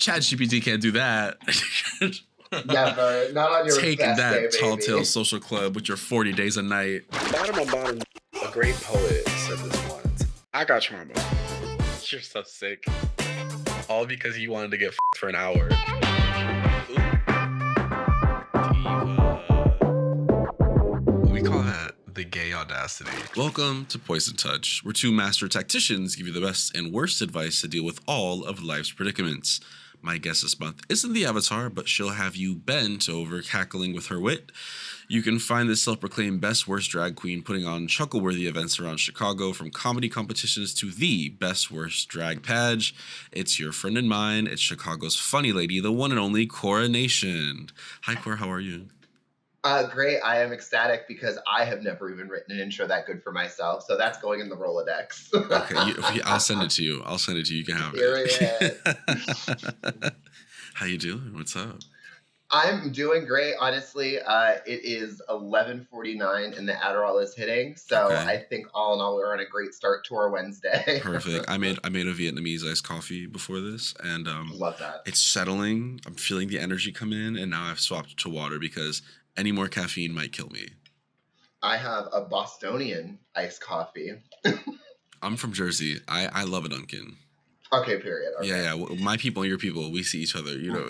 ChatGPT can't do that. Never. Not on your Take best that, day, Tall baby. Tale Social Club with your 40 days a night. Bottom on bottom, a great poet said this once. I got trauma. You're so sick. All because you wanted to get for an hour. We call that the gay audacity. Welcome to Poison Touch, where two master tacticians give you the best and worst advice to deal with all of life's predicaments. My guest this month isn't the Avatar, but she'll have you bent over cackling with her wit. You can find this self-proclaimed best worst drag queen putting on chuckle-worthy events around Chicago, from comedy competitions to the best worst drag page. It's your friend and mine. It's Chicago's funny lady, the one and only Korra Nation. Hi, Korra. How are you? Great. I am ecstatic because I have never even written an intro that good for myself. So that's going in the Rolodex. Okay, I'll send it to you. You can have it. Period. How you doing? What's up? I'm doing great. Honestly, it is 11:49 and the Adderall is hitting. So Okay. I think all in all, we're on a great start to our Wednesday. Perfect. I made a Vietnamese iced coffee before this, and Love that. it's settling. I'm feeling the energy come in, and now I've swapped to water because any more caffeine might kill me. I have a Bostonian iced coffee. I'm from Jersey. I love a Dunkin'. Okay, period. Okay. Yeah. My people and your people, we see each other, you know.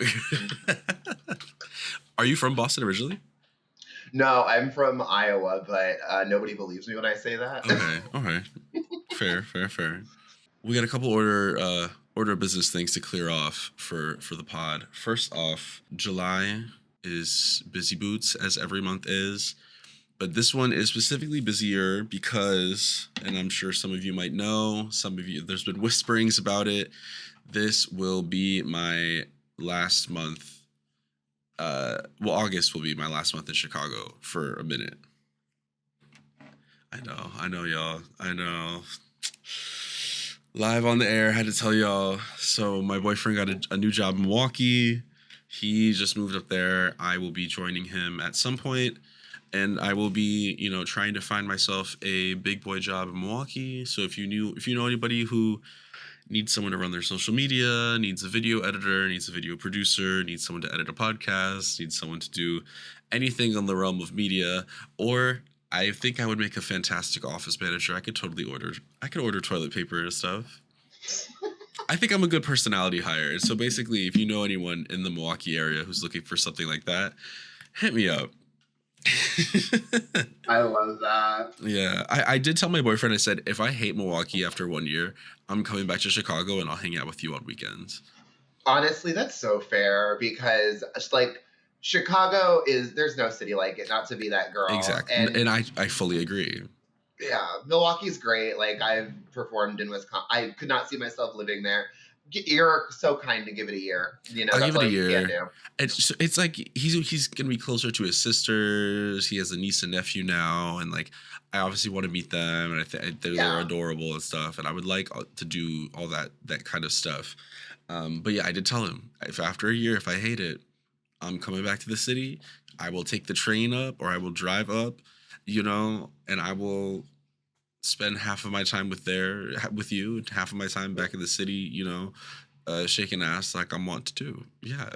Are you from Boston originally? No, I'm from Iowa, but nobody believes me when I say that. Okay. Fair. We got a couple order of business things to clear off for the pod. First off, July is busy boots, as every month is. But this one is specifically busier because, and I'm sure some of you might know, some of you, there's been whisperings about it. This will be my last month. August will be my last month in Chicago for a minute. I know, y'all. I know. Live on the air, had to tell y'all. So my boyfriend got a new job in Milwaukee. He just moved up there. I will be joining him at some point. And I will be, trying to find myself a big boy job in Milwaukee. So if you know anybody who needs someone to run their social media, needs a video editor, needs a video producer, needs someone to edit a podcast, needs someone to do anything in the realm of media, or I think I would make a fantastic office manager. I could order toilet paper and stuff. I think I'm a good personality hire. So basically, if you know anyone in the Milwaukee area who's looking for something like that, hit me up. I love that. Yeah, I did tell my boyfriend, I said, if I hate Milwaukee after 1 year, I'm coming back to Chicago and I'll hang out with you on weekends. Honestly, that's so fair because Chicago there's no city like it, not to be that girl. Exactly. And I fully agree. Yeah, Milwaukee's great. Like, I've performed in Wisconsin. I could not see myself living there. You're so kind to give it a year. I'll that's give it all a you year. can do. It's like he's gonna be closer to his sisters. He has a niece and nephew now, and like I obviously want to meet them, and I think they're adorable and stuff. And I would like to do all that kind of stuff. But yeah, I did tell him if after a year, if I hate it, I'm coming back to the city. I will take the train up, or I will drive up, and I will spend half of my time with you, and half of my time back in the city, shaking ass like I'm wont to do. Yeah.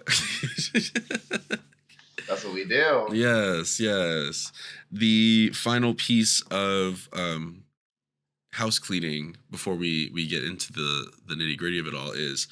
That's what we do. Yes. The final piece of house cleaning before we get into the nitty-gritty of it all is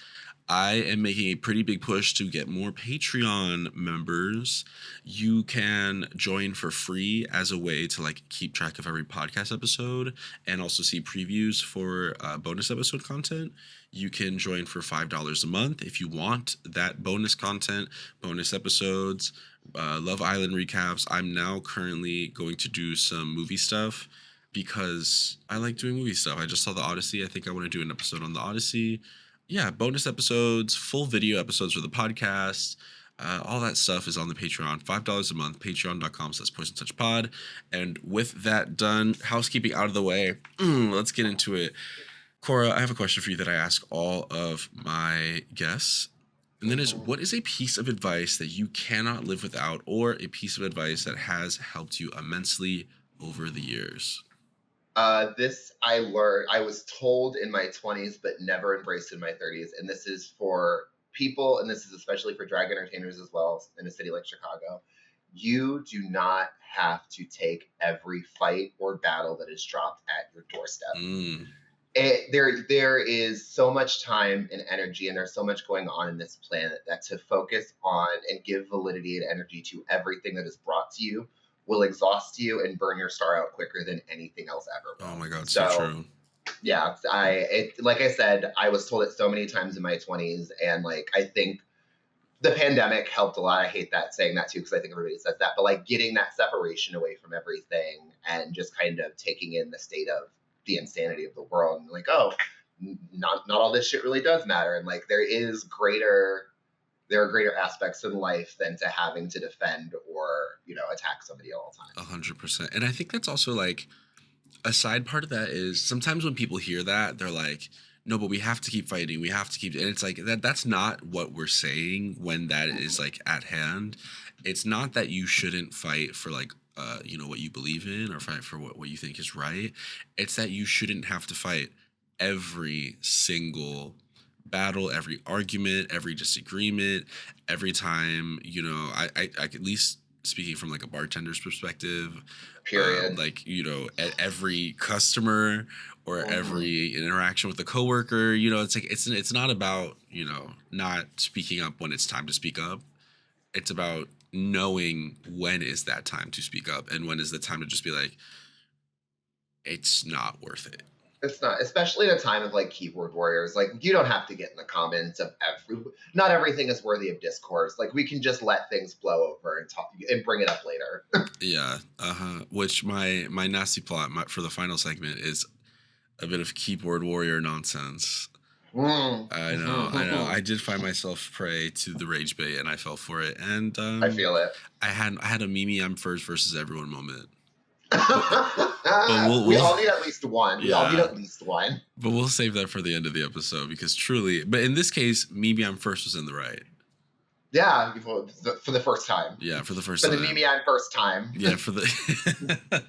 I am making a pretty big push to get more Patreon members. You can join for free as a way to keep track of every podcast episode and also see previews for bonus episode content. You can join for $5 a month if you want that bonus content, bonus episodes, Love Island recaps. I'm now currently going to do some movie stuff because I like doing movie stuff. I just saw The Odyssey. I think I want to do an episode on The Odyssey. Yeah, bonus episodes, full video episodes for the podcast. All that stuff is on the Patreon. $5 a month, patreon.com/poisontouchpod. And with that done, housekeeping out of the way, let's get into it. Korra, I have a question for you that I ask all of my guests. And that is, what is a piece of advice that you cannot live without, or a piece of advice that has helped you immensely over the years? This I learned, I was told in my 20s, but never embraced in my 30s. And this is for people, and this is especially for drag entertainers as well in a city like Chicago, you do not have to take every fight or battle that is dropped at your doorstep. There is so much time and energy, and there's so much going on in this planet that to focus on and give validity and energy to everything that is brought to you will exhaust you and burn your star out quicker than anything else ever will. Oh my God, so true. Yeah, like I said, I was told it so many times in my 20s, and like I think the pandemic helped a lot. I hate saying that too, because I think everybody says that, but like getting that separation away from everything and just kind of taking in the state of the insanity of the world, and like, oh, not all this shit really does matter, and like there are greater aspects in life than to having to defend or attack somebody all the time. 100%. And I think that's also like a side part of that is sometimes when people hear that, they're like, no, but we have to keep fighting. We have to keep, and it's like that's not what we're saying when that is like at hand. It's not that you shouldn't fight for like what you believe in or fight for what you think is right. It's that you shouldn't have to fight every single battle, every argument, every disagreement, every time, I at least speaking from like a bartender's perspective, period. At every customer or every interaction with a coworker, it's like it's not about, not speaking up when it's time to speak up. It's about knowing when is that time to speak up and when is the time to just be like, it's not worth it. It's not, especially in a time of like keyboard warriors. Like you don't have to get in the comments of not everything is worthy of discourse. Like we can just let things blow over and talk and bring it up later. Yeah. Which my nasty plot for the final segment is a bit of keyboard warrior nonsense. I know. I did find myself prey to the rage bait, and I fell for it. And I feel it. I had a Mimi I'm first versus everyone moment. We all need at least one. We all need at least one. But we'll save that for the end of the episode because truly, but in this case, Mimi I'm first was in the right. Yeah, for the first time. Yeah, for the first time. For the Mimi I'm first time. Yeah, for the.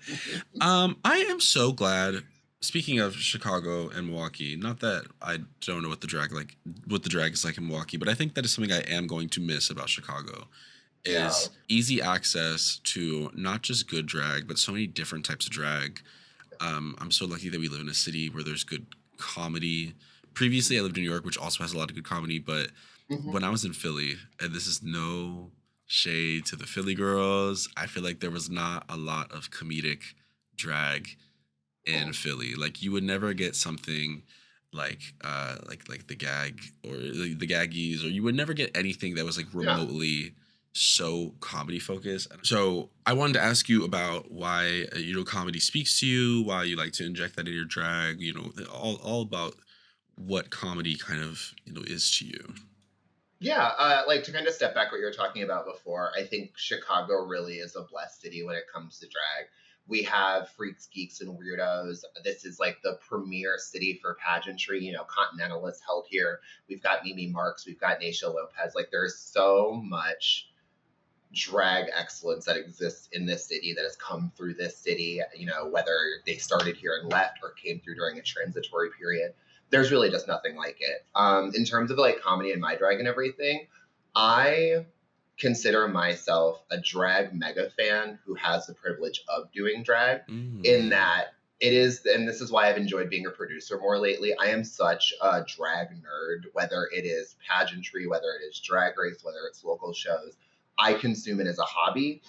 I am so glad. Speaking of Chicago and Milwaukee, not that I don't know what the drag is like in Milwaukee, but I think that is something I am going to miss about Chicago. Is easy access to not just good drag, but so many different types of drag. I'm so lucky that we live in a city where there's good comedy. Previously, I lived in New York, which also has a lot of good comedy, but when I was in Philly, and this is no shade to the Philly girls, I feel like there was not a lot of comedic drag in Philly. Like you would never get something like the gag or the gaggies, or you would never get anything that was like remotely so comedy focused. So I wanted to ask you about why comedy speaks to you, why you like to inject that in your drag, all about what comedy kind of is to you. Yeah, like to kind of step back what you were talking about before, I think Chicago really is a blessed city when it comes to drag. We have freaks, geeks, and weirdos. This is like the premier city for pageantry. Continental is held here. We've got Mimi Marks. We've got Naysha Lopez. Like there's so much drag excellence that exists in this city that has come through this city, whether they started here and left or came through during a transitory period. There's really just nothing like it. In terms of like comedy and my drag and everything, I consider myself a drag mega fan who has the privilege of doing drag in that it is, and this is why I've enjoyed being a producer more lately. I am such a drag nerd, whether it is pageantry, whether it is drag race, whether it's local shows. I consume it as a hobby,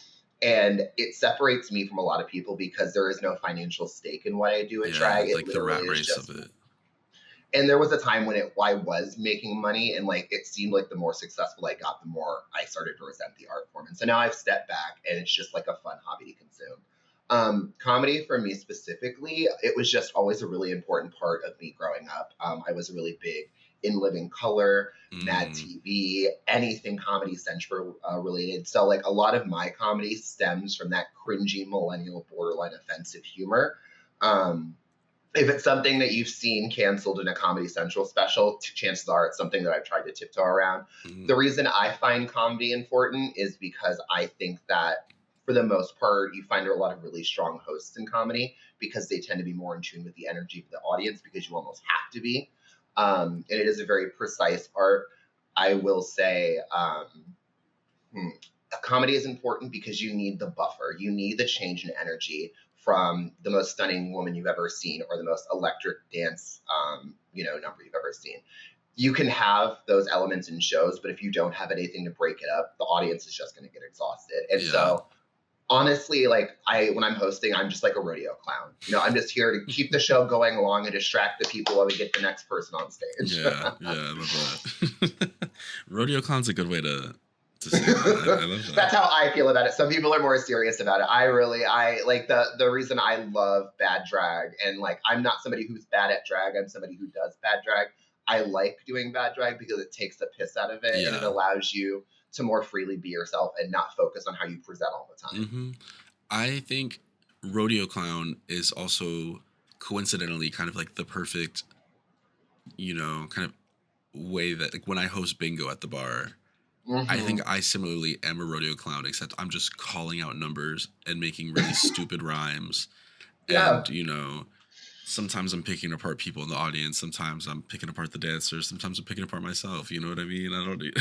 and it separates me from a lot of people because there is no financial stake in what I do in drag. Like the rat race of it. And there was a time when I was making money, and like it seemed like the more successful I got, the more I started to resent the art form. And so now I've stepped back, and it's just like a fun hobby to consume. Comedy for me specifically, it was just always a really important part of me growing up. I was really big in Living Color, Mad TV, anything Comedy Central related. So like a lot of my comedy stems from that cringy millennial borderline offensive humor. If it's something that you've seen canceled in a Comedy Central special, chances are it's something that I've tried to tiptoe around. The reason I find comedy important is because I think that for the most part, you find there are a lot of really strong hosts in comedy because they tend to be more in tune with the energy of the audience because you almost have to be. And it is a very precise art. I will say a comedy is important because you need the buffer. You need the change in energy from the most stunning woman you've ever seen or the most electric dance, number you've ever seen. You can have those elements in shows, but if you don't have anything to break it up, the audience is just going to get exhausted. And so honestly, like when I'm hosting, I'm just like a rodeo clown. I'm just here to keep the show going along and distract the people while we get the next person on stage. Yeah, I love that. Rodeo clown's a good way to say that. I love that. That's how I feel about it. Some people are more serious about it. I like the reason I love bad drag, and like I'm not somebody who's bad at drag. I'm somebody who does bad drag. I like doing bad drag because it takes the piss out of it and it allows you to more freely be yourself and not focus on how you present all the time. Mm-hmm. I think rodeo clown is also coincidentally kind of like the perfect, kind of way that like when I host bingo at the bar, I think I similarly am a rodeo clown, except I'm just calling out numbers and making really stupid rhymes. Yeah. And, sometimes I'm picking apart people in the audience. Sometimes I'm picking apart the dancers. Sometimes I'm picking apart myself. You know what I mean? I don't do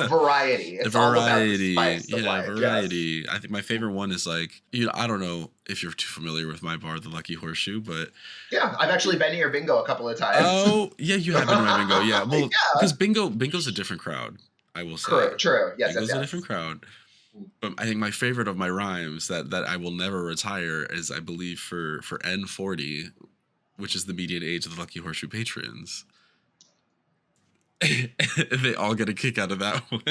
variety. It's all about the spice of life. Variety. Yes. I think my favorite one is like, I don't know if you're too familiar with my bar, the Lucky Horseshoe, but yeah, I've actually been to your bingo a couple of times. Oh, yeah, you have been to my bingo. Yeah, well, because bingo's a different crowd. I will say. True. Yes, bingo's a different crowd. But I think my favorite of my rhymes that I will never retire is, I believe, for N40, which is the median age of the Lucky Horseshoe patrons. They all get a kick out of that one.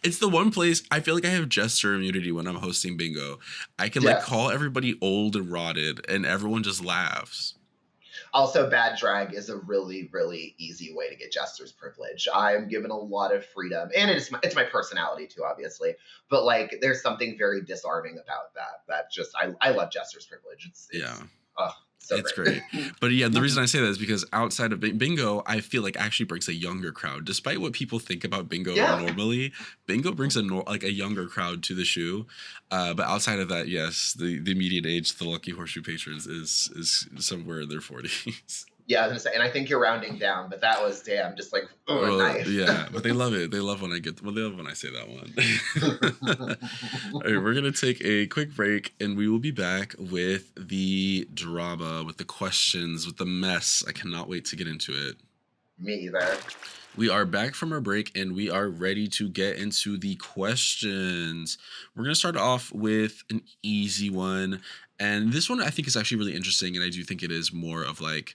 It's the one place I feel like I have gesture immunity when I'm hosting bingo. I can like call everybody old and rotted, and everyone just laughs. Also, bad drag is a really, really easy way to get jester's privilege. I'm given a lot of freedom, and it's my personality too, obviously. But like, there's something very disarming about that. That just I love jester's privilege. It's it's great. But yeah, the reason I say that is because outside of bingo, I feel like actually brings a younger crowd. Despite what people think about bingo normally, bingo brings a younger crowd to the shoe. But outside of that, yes, the median age of the Lucky Horseshoe patrons is somewhere in their 40s. Yeah, I was gonna say, and I think you're rounding down, but that was just like nice. Yeah, but they love it. They love when I they love when I say that one. All right, we're gonna take a quick break, and we will be back with the drama, with the questions, with the mess. I cannot wait to get into it. Me either. We are back from our break, and we are ready to get into the questions. We're gonna start off with an easy one, and this one I think is actually really interesting, and I do think it is more of like,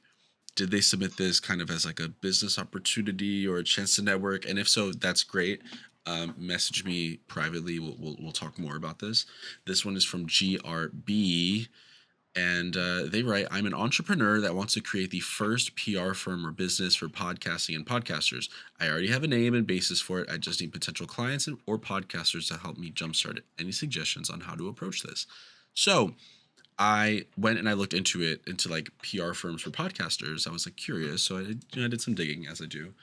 did they submit this kind of as like a business opportunity or a chance to network? And if so, that's great. Message me privately. We'll talk more about this. This one is from Arr Bee, and they write, I'm an entrepreneur that wants to create the first PR firm or business for podcasting and podcasters. I already have a name and basis for it. I just need potential clients or podcasters to help me jumpstart it. Any suggestions on how to approach this? So I went and I looked into like PR firms for podcasters. I was like curious, so I did some digging, as I do.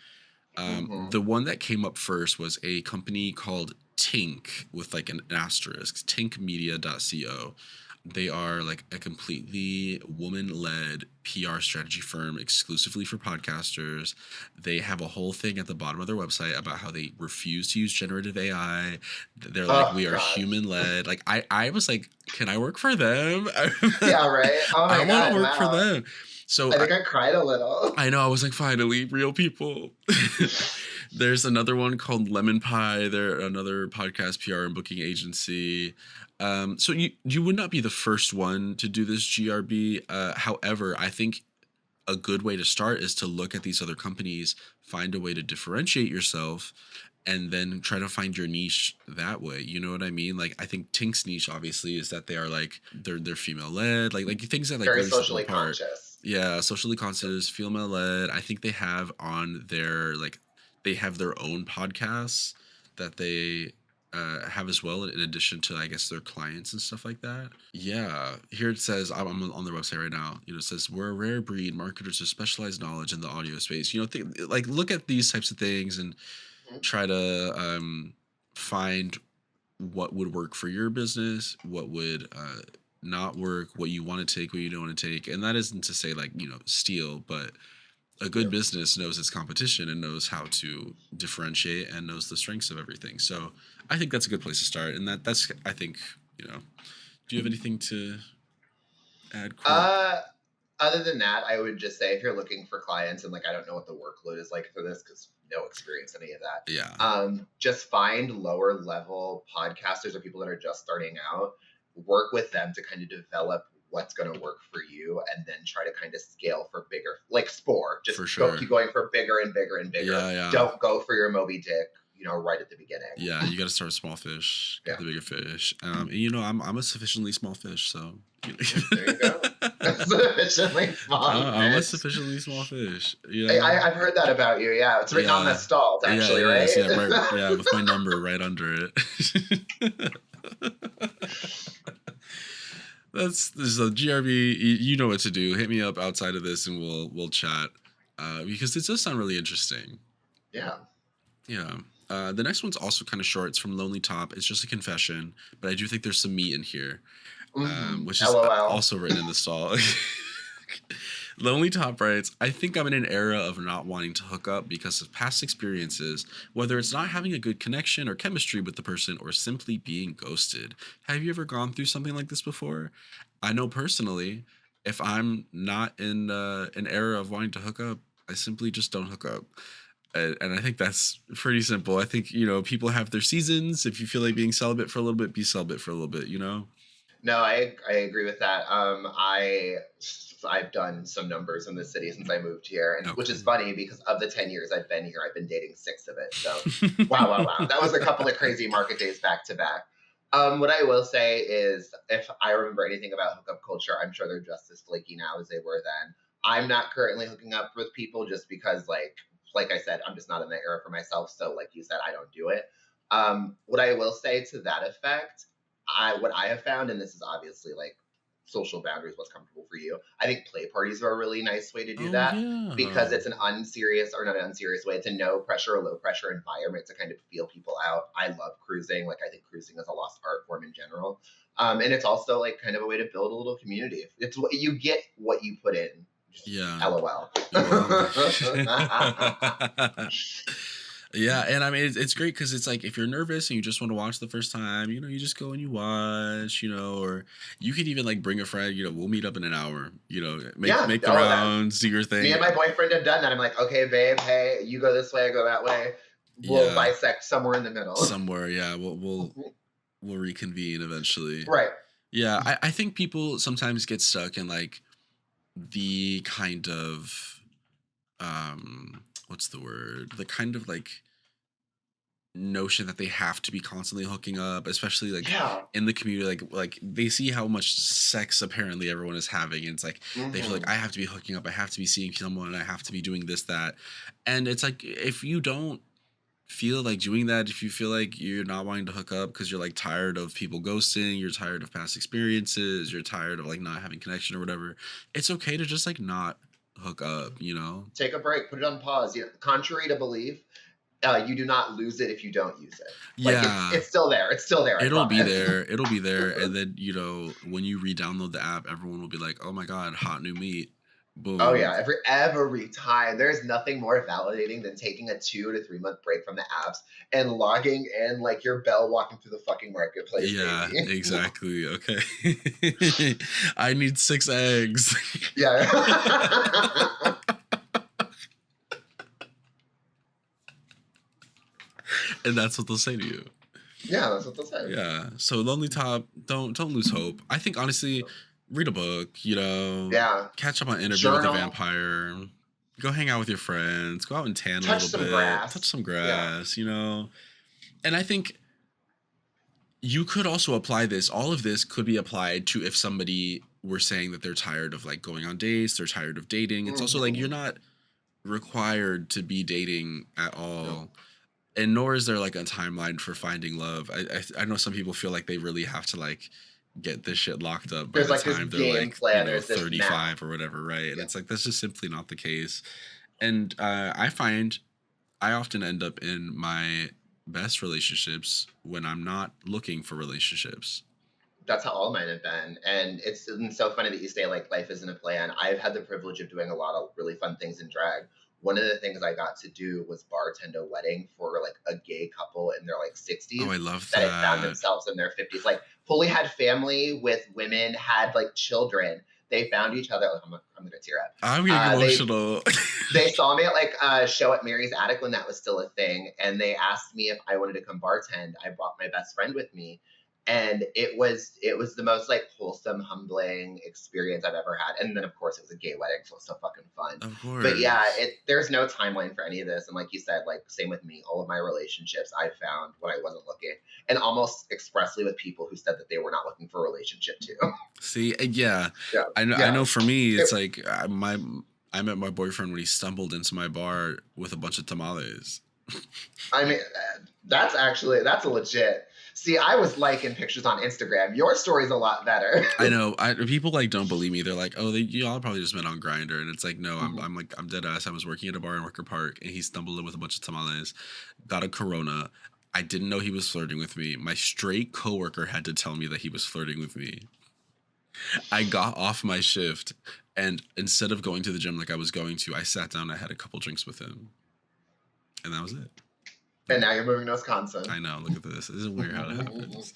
The one that came up first was a company called Tink, with like an asterisk, tinkmedia.co. They are like a completely woman-led PR strategy firm exclusively for podcasters. They have a whole thing at the bottom of their website about how they refuse to use generative AI. They're like, we are human-led. Like I was like, can I work for them? Yeah, right. Oh my God, I want to work for them. So I think I cried a little. I know. I was like, finally, real people. There's another one called Lemon Pie. They're another podcast PR and booking agency. So you would not be the first one to do this, GRB. However, I think a good way to start is to look at these other companies, find a way to differentiate yourself, and then try to find your niche that way. You know what I mean? Like, I think Tink's niche obviously is that they are like they're female led, like things that like very really socially conscious. Yeah, socially conscious, female led. I think they have on their they have their own podcasts that they have as well, in addition to, I guess, their clients and stuff like that. Yeah, here it says, I'm on their website right now. It says, we're a rare breed, marketers with specialized knowledge in the audio space. Look at these types of things and try to find what would work for your business, what would not work, what you want to take, what you don't want to take. And that isn't to say steal, but a good business knows its competition and knows how to differentiate and knows the strengths of everything. So I think that's a good place to start. And that's I think, do you have anything to add, Court? Other than that, I would just say if you're looking for clients and like I don't know what the workload is like for this because no experience in any of that. Yeah. Just find lower level podcasters or people that are just starting out. Work with them to kind of develop what's going to work for you, and then try to kind of scale for bigger, like Spore. Just for sure. keep going for bigger and bigger and bigger. Yeah. Don't go for your Moby Dick, right at the beginning. Yeah, you got to start with small fish, get the bigger fish. And I'm a sufficiently small fish, so. There you go. Sufficiently small. I'm a sufficiently small fish. Yeah. I've heard that about you. Yeah, it's written on the stalls, actually, right? Yeah, with my number right under it. That's so GRB. You know what to do. Hit me up outside of this, and we'll chat because it does sound really interesting. Yeah. Yeah. The next one's also kind of short. It's from Lonely Top. It's just a confession, but I do think there's some meat in here, which is also written in the stall. Lonely Top writes, I think I'm in an era of not wanting to hook up because of past experiences, whether it's not having a good connection or chemistry with the person or simply being ghosted. Have you ever gone through something like this before? I know personally, if I'm not in an era of wanting to hook up, I simply just don't hook up. And I think that's pretty simple. I think, people have their seasons. If you feel like being celibate for a little bit, be celibate for a little bit, No, I agree with that. I've done some numbers in the city since I moved here, and which is funny because of the 10 years I've been here, I've been dating 6 of it. So wow. That was a couple of crazy market days back to back. What I will say is if I remember anything about hookup culture, I'm sure they're just as flaky now as they were then. I'm not currently hooking up with people just because like I said, I'm just not in that era for myself. So like you said, I don't do it. What I will say to that effect, what I have found, and this is obviously like social boundaries, what's comfortable for you. I think play parties are a really nice way to do that because it's an unserious, or not an unserious way. It's a no pressure or low pressure environment to kind of feel people out. I love cruising. Like I think cruising is a lost art form in general. And it's also like kind of a way to build a little community. It's what you get, what you put in. Yeah. LOL. Yeah, and I mean it's great because it's like if you're nervous and you just want to watch the first time, you just go and you watch, or you could even like bring a friend. We'll meet up in an hour. Make the rounds, do your thing. Me and my boyfriend have done that. I'm like, okay, babe, hey, you go this way, I go that way. We'll bisect somewhere in the middle. Somewhere, yeah. We'll reconvene eventually. Right. Yeah, I think people sometimes get stuck in like the kind of what's the word? The kind of like notion that they have to be constantly hooking up, especially like in the community, like they see how much sex apparently everyone is having, and it's like they feel like I have to be hooking up, I have to be seeing someone, I have to be doing this, that. And it's like if you don't feel like doing that, if you feel like you're not wanting to hook up because you're like tired of people ghosting, you're tired of past experiences, you're tired of like not having connection or whatever, it's okay to just like not hook up, take a break, put it on pause. Contrary to belief, you do not lose it if you don't use it. Like, it's still there. It'll be there. And then when you re-download the app, everyone will be like, oh my god, hot new meat. Boom. Oh yeah, every time. There's nothing more validating than taking a 2 to 3 month break from the apps and logging in like you're Belle walking through the fucking marketplace. Yeah, baby. Exactly. Okay. I need 6 eggs. Yeah. And that's what they'll say to you. Yeah, that's what they'll say. Yeah. So Lonely Top, don't lose hope. I think honestly, read a book, Yeah. Catch up on Interview with a Vampire. Go hang out with your friends. Go out and tan a little bit. Touch some grass, And I think you could also apply this. All of this could be applied to if somebody were saying that they're tired of like going on dates, they're tired of dating. It's also like you're not required to be dating at all. No. And nor is there like a timeline for finding love. I know some people feel like they really have to like get this shit locked up by the time they're like 35 or whatever, right? And it's like that's just simply not the case. And I find I often end up in my best relationships when I'm not looking for relationships. That's how all mine have been. And it's so funny that you say like life isn't a plan. I've had the privilege of doing a lot of really fun things in drag. One of the things I got to do was bartend a wedding for like a gay couple in their like 60s Oh, I love that had found that. themselves in their 50s. Like fully had family with women, had like children. They found each other. I'm gonna tear up. I'm getting emotional. They saw me at like a show at Mary's Attic when that was still a thing, and they asked me if I wanted to come bartend. I brought my best friend with me, and it was the most like wholesome, humbling experience I've ever had. And then of course it was a gay wedding, so it was so fucking fun. Of course. But yeah, there's no timeline for any of this, and like you said, like same with me. All of my relationships I found when I wasn't looking, and almost expressly with people who said that they were not looking for a relationship too. See, yeah. I know. For me, it's like I met my boyfriend when he stumbled into my bar with a bunch of tamales. I mean, that's a legit. See, I was liking pictures on Instagram. Your story's a lot better. I know. People like don't believe me. They're like, "Oh, y'all probably just met on Grindr," and it's like, no, I'm dead ass. I was working at a bar in Wicker Park, and he stumbled in with a bunch of tamales, got a Corona. I didn't know he was flirting with me. My straight coworker had to tell me that he was flirting with me. I got off my shift, and instead of going to the gym like I was going to, I sat down. I had a couple drinks with him, and that was it. And now you're moving to Wisconsin. I know. Look at this. This is weird how it happens.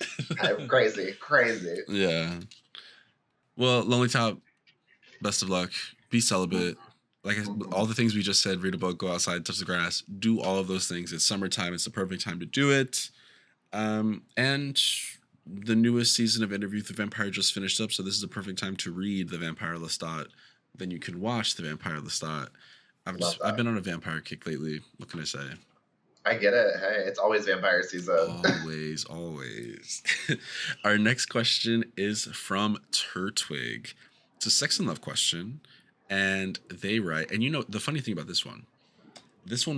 Crazy. Yeah. Well, Lonely Top, best of luck. Be celibate. Like all the things we just said, read a book, go outside, touch the grass, do all of those things. It's summertime. It's the perfect time to do it. And the newest season of Interview with the Vampire just finished up, so this is the perfect time to read The Vampire Lestat. Then you can watch The Vampire Lestat. I've been on a vampire kick lately. What can I say? I get it. Hey, it's always vampire season. Always. Our next question is from Turtwig. It's a sex and love question, and they write, and you know, the funny thing about this one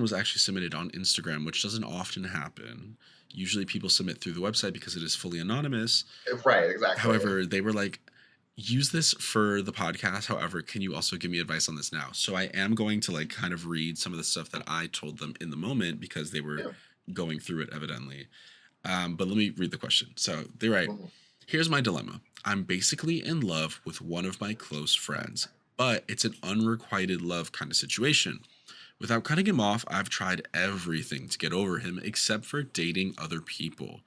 was actually submitted on Instagram, which doesn't often happen. Usually people submit through the website because it is fully anonymous. Right, exactly. However, they were like, use this for the podcast. However, can you also give me advice on this now? So I am going to like kind of read some of the stuff that I told them in the moment because they were going through it evidently. But let me read the question. So they write, here's my dilemma. I'm basically in love with one of my close friends, but it's an unrequited love kind of situation. Without cutting him off, I've tried everything to get over him except for dating other people.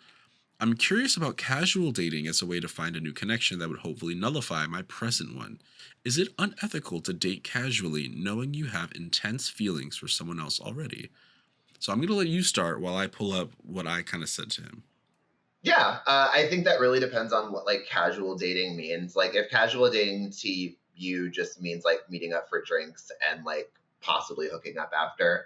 I'm curious about casual dating as a way to find a new connection that would hopefully nullify my present one. Is it unethical to date casually knowing you have intense feelings for someone else already? So I'm going to let you start while I pull up what I kind of said to him. Yeah, I think that really depends on what like casual dating means. Like if casual dating to you just means like meeting up for drinks and like possibly hooking up after.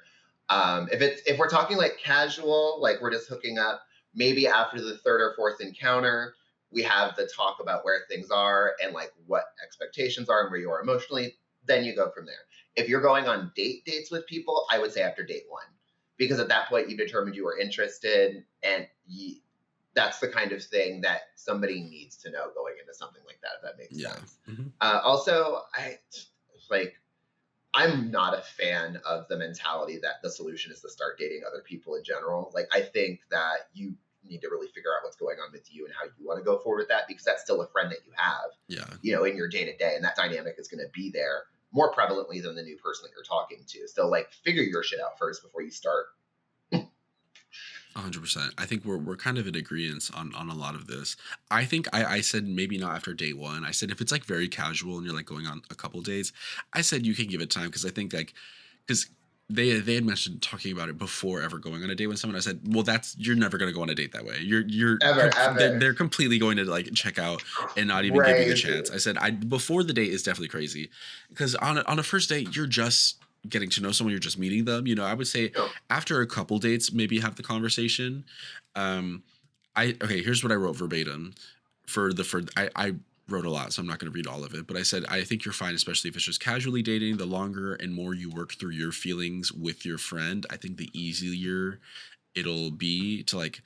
If we're talking like casual, like we're just hooking up, maybe after the third or fourth encounter, we have the talk about where things are and like what expectations are and where you are emotionally. Then you go from there. If you're going on dates with people, I would say after date one, because at that point you determined you were interested, and that's the kind of thing that somebody needs to know going into something like that, if that makes sense. Also, I'm not a fan of the mentality that the solution is to start dating other people in general. Like, I think that you need to really figure out what's going on with you and how you want to go forward with that, because that's still a friend that you have, in your day to day. And that dynamic is going to be there more prevalently than the new person that you're talking to. So like figure your shit out first before you start. 100%. I think we're kind of in agreement on a lot of this. I think I said maybe not after date one. I said if it's like very casual and you're like going on a couple days, I said you can give it time, because I think like because they had mentioned talking about it before ever going on a date with someone. I said, well, you're never going to go on a date that way. You're ever. They're completely going to like check out and not even give you the chance. I said before the date is definitely crazy, because on a first date you're just getting to know someone, you're just meeting them. I would say after a couple dates, maybe have the conversation. Here's what I wrote verbatim I wrote a lot, so I'm not going to read all of it, but I said, I think you're fine, especially if it's just casually dating. The longer and more you work through your feelings with your friend, I think the easier it'll be to like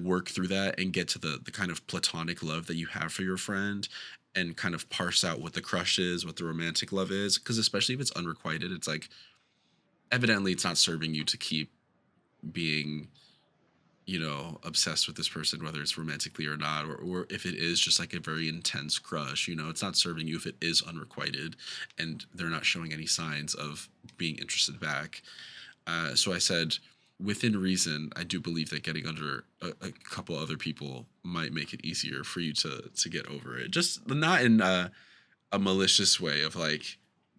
work through that and get to the kind of platonic love that you have for your friend, and kind of parse out what the crush is, what the romantic love is. Because especially if it's unrequited, it's like, evidently it's not serving you to keep being, obsessed with this person, whether it's romantically or not, or if it is just like a very intense crush, it's not serving you if it is unrequited and they're not showing any signs of being interested back. So I said, within reason, I do believe that getting under a couple other people might make it easier for you to get over it. Just not in a malicious way of like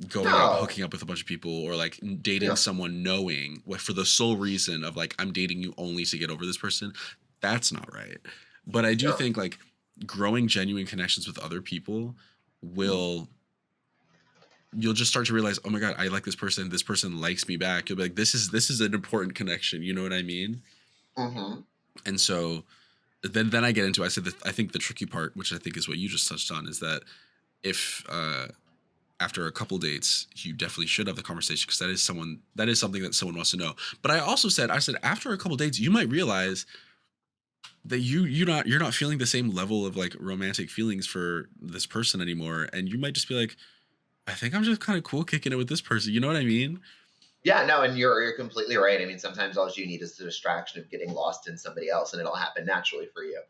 going out hooking up with a bunch of people or like dating someone knowing for the sole reason of like I'm dating you only to get over this person. That's not right. But I do think like growing genuine connections with other people you'll just start to realize, oh my God, I like this person likes me back. You'll be like, this is an important connection, you know what I mean? Mm-hmm. And so then I get into, I said that I think the tricky part, which I think is what you just touched on, is that if after a couple dates, you definitely should have the conversation because that is something that someone wants to know. But I also said after a couple dates, you might realize that you're not feeling the same level of like romantic feelings for this person anymore, and you might just be like, I think I'm just kind of cool kicking it with this person. You know what I mean? Yeah, no, and you're completely right. I mean, sometimes all you need is the distraction of getting lost in somebody else, and it'll happen naturally for you.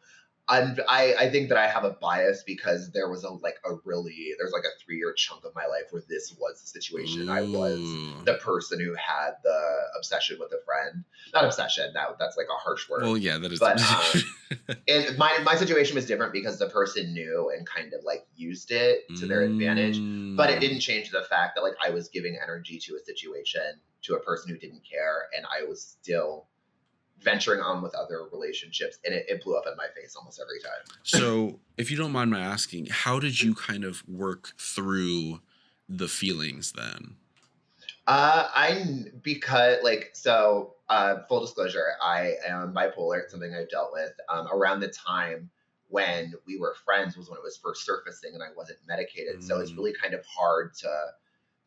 I think that I have a bias because there's like a 3-year chunk of my life where this was the situation. Ooh. I was the person who had the obsession with a friend. Not obsession. That's like a harsh word. Well, yeah, that is. But and my situation was different because the person knew and kind of like used it to their advantage. But it didn't change the fact that like I was giving energy to a situation to a person who didn't care, and I was still venturing on with other relationships, and it blew up in my face almost every time. So if you don't mind my asking, how did you kind of work through the feelings then? Full disclosure, I am bipolar. It's something I've dealt with. Around the time when we were friends was when it was first surfacing and I wasn't medicated. So it's really kind of hard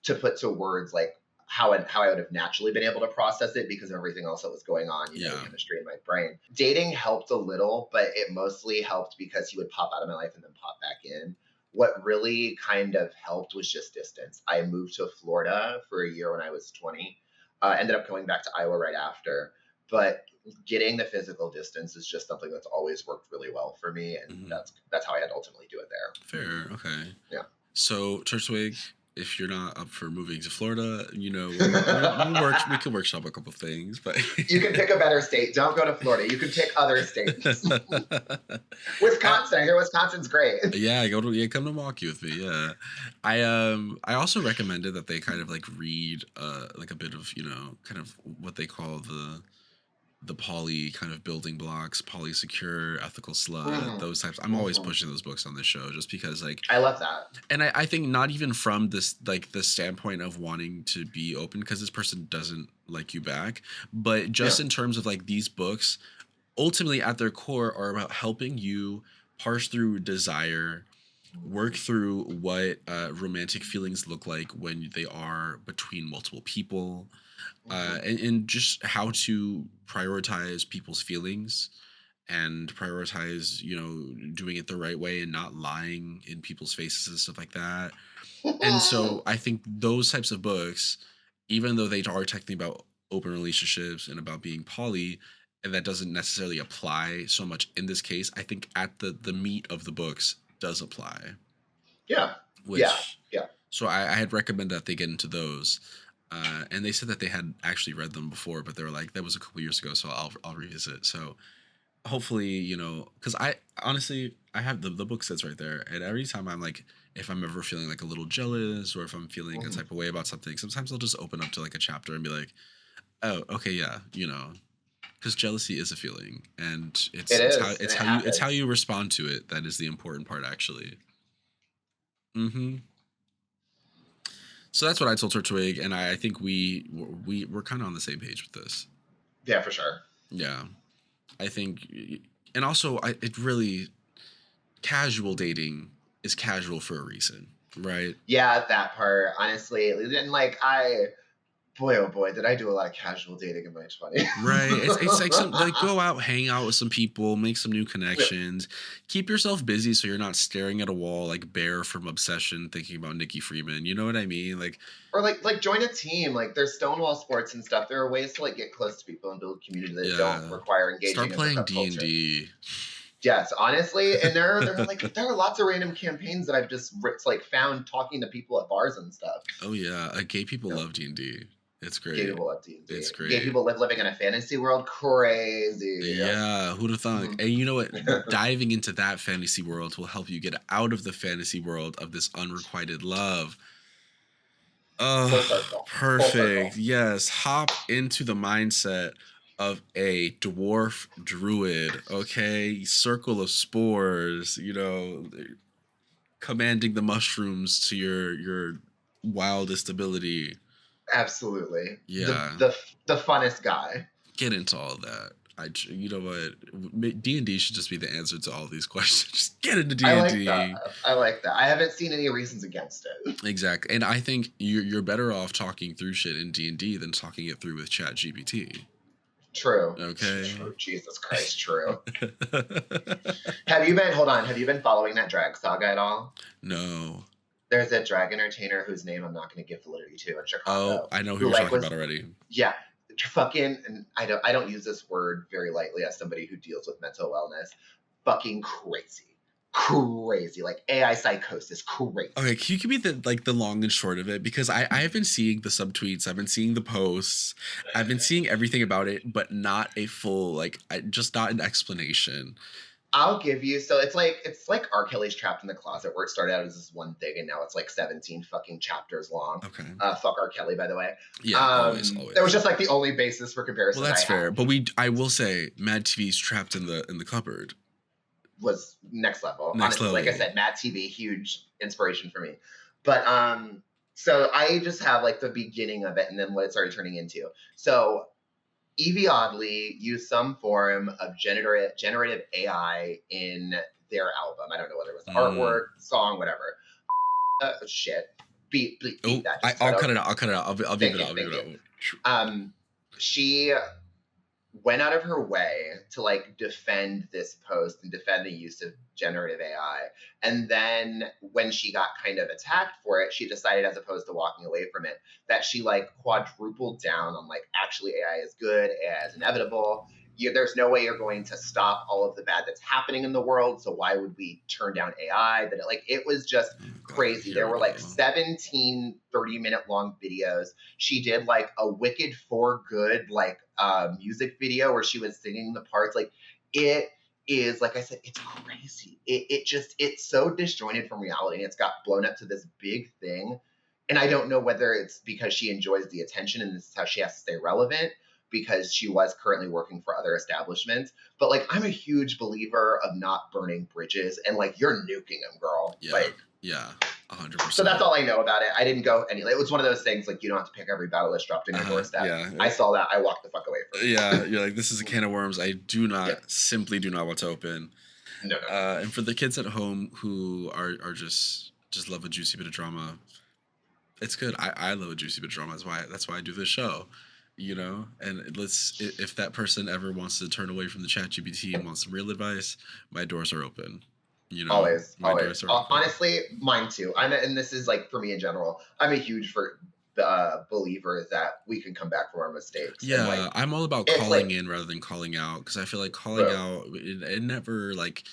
to put to words like how I would have naturally been able to process it because of everything else that was going on, chemistry in my brain. Dating helped a little, but it mostly helped because he would pop out of my life and then pop back in. What really kind of helped was just distance. I moved to Florida for a year when I was 20, ended up going back to Iowa right after. But getting the physical distance is just something that's always worked really well for me, and that's how I had to ultimately do it there. Fair, okay. Yeah. So, Turtwig, if you're not up for moving to Florida, we can workshop a couple things, but you can pick a better state. Don't go to Florida. You can pick other states. Wisconsin. I hear Wisconsin's great. Yeah, come to Milwaukee with me. Yeah, I also recommended that they kind of like read like a bit of kind of what they call the poly kind of building blocks, poly secure, ethical slut, those types. I'm always pushing those books on this show just because like I love that. And I think not even from this like the standpoint of wanting to be open because this person doesn't like you back, but just in terms of like these books ultimately at their core are about helping you parse through desire, work through what romantic feelings look like when they are between multiple people. And just how to prioritize people's feelings and prioritize, doing it the right way and not lying in people's faces and stuff like that. And so I think those types of books, even though they are technically about open relationships and about being poly, and that doesn't necessarily apply so much in this case, I think at the meat of the books does apply. Yeah. So I had recommended that they get into those. And they said that they had actually read them before, but they were like, that was a couple years ago, so I'll revisit. So hopefully, because I honestly, I have the book sits right there. And every time I'm like, if I'm ever feeling like a little jealous or if I'm feeling a type of way about something, sometimes I'll just open up to like a chapter and be like, oh, okay, yeah, because jealousy is a feeling, and it's how you respond to it that is the important part, actually. So that's what I told Turtwig, and I think we're kind of on the same page with this. Yeah, for sure. Yeah, I think, and also it really casual dating is casual for a reason, right? Yeah, that part honestly, and like boy, oh boy, did I do a lot of casual dating in my 20s. Right. It's like go out, hang out with some people, make some new connections, keep yourself busy so you're not staring at a wall like Bear from Obsession thinking about Nikki Freeman. You know what I mean? Like, or like join a team. Like there's Stonewall sports and stuff. There are ways to like get close to people and build community that don't require engaging start in playing hookup D&D. Yes, honestly, and there are lots of random campaigns that I've just like found talking to people at bars and stuff. Oh yeah, gay people love D&D. It's great. Gay people love D&D. It's great. Gay people living in a fantasy world. Crazy. Yeah, who'd have thought? And you know what? Diving into that fantasy world will help you get out of the fantasy world of this unrequited love. Oh, perfect. Yes, hop into the mindset of a dwarf druid, okay? Circle of spores, you know, commanding the mushrooms to your wildest ability. Absolutely. Yeah. The funnest guy. Get into all that. You know what? D&D should just be the answer to all these questions. Just get into D&D. I like that. I haven't seen any reasons against it. Exactly. And I think you're better off talking through shit in D&D than talking it through with ChatGPT. True. Okay. True. Jesus Christ, true. Have you been following that drag saga at all? No. There's a drag entertainer whose name I'm not going to give validity to in Chicago. Oh, I know who you're talking about already. Yeah. Fucking, and I don't use this word very lightly as somebody who deals with mental wellness. Fucking crazy, like AI psychosis, crazy. Okay, can you give me the long and short of it? Because I've been seeing the subtweets, I've been seeing the posts, I've been seeing everything about it, but not a full just not an explanation. I'll give you. So it's like R. Kelly's Trapped in the Closet, where it started out as this one thing, and now it's like 17 fucking chapters long. Okay. Fuck R. Kelly, by the way. Yeah, always. That was just like the only basis for comparison. Well, that's fair. But I will say, Mad TV's Trapped in the Cupboard was next level. Honestly, like I said, Mad TV, huge inspiration for me. But so I just have like the beginning of it, and then what it started turning into. So Evie Oddly used some form of generative AI in their album. I don't know whether it was artwork, song, whatever. Shit. Beat that. I'll cut it out. I'll beep it out. She went out of her way to like defend this post and defend the use of generative AI. And then when she got kind of attacked for it, she decided, as opposed to walking away from it, that she like quadrupled down on like, actually AI is good, AI is inevitable. There's no way you're going to stop all of the bad that's happening in the world. So why would we turn down AI? It was just crazy. There were like 17 30-minute long videos. She did like a Wicked for Good music video where she was singing the parts. Like, it is, like I said, it's crazy. It's so disjointed from reality, and it's got blown up to this big thing. And I don't know whether it's because she enjoys the attention and this is how she has to stay relevant, because she was currently working for other establishments. But like, I'm a huge believer of not burning bridges, and like, you're nuking them, girl. Yeah. 100%. So that's all I know about it. I didn't go any. It was one of those things like, you don't have to pick every battle that's dropped in your doorstep. Yeah. I saw that. I walked the fuck away from it. Yeah, you're like, this is a can of worms. I do not simply do not want to open. No. And for the kids at home who are just love a juicy bit of drama, it's good. I love a juicy bit of drama. That's why I do this show. You know, and if that person ever wants to turn away from the ChatGPT and wants some real advice, my doors are open. You know, always. Doors are open. Honestly, mine too. And this is like for me in general. I'm a huge believer that we can come back from our mistakes. Yeah, I'm all about calling in rather than calling out, because I feel like calling out it never like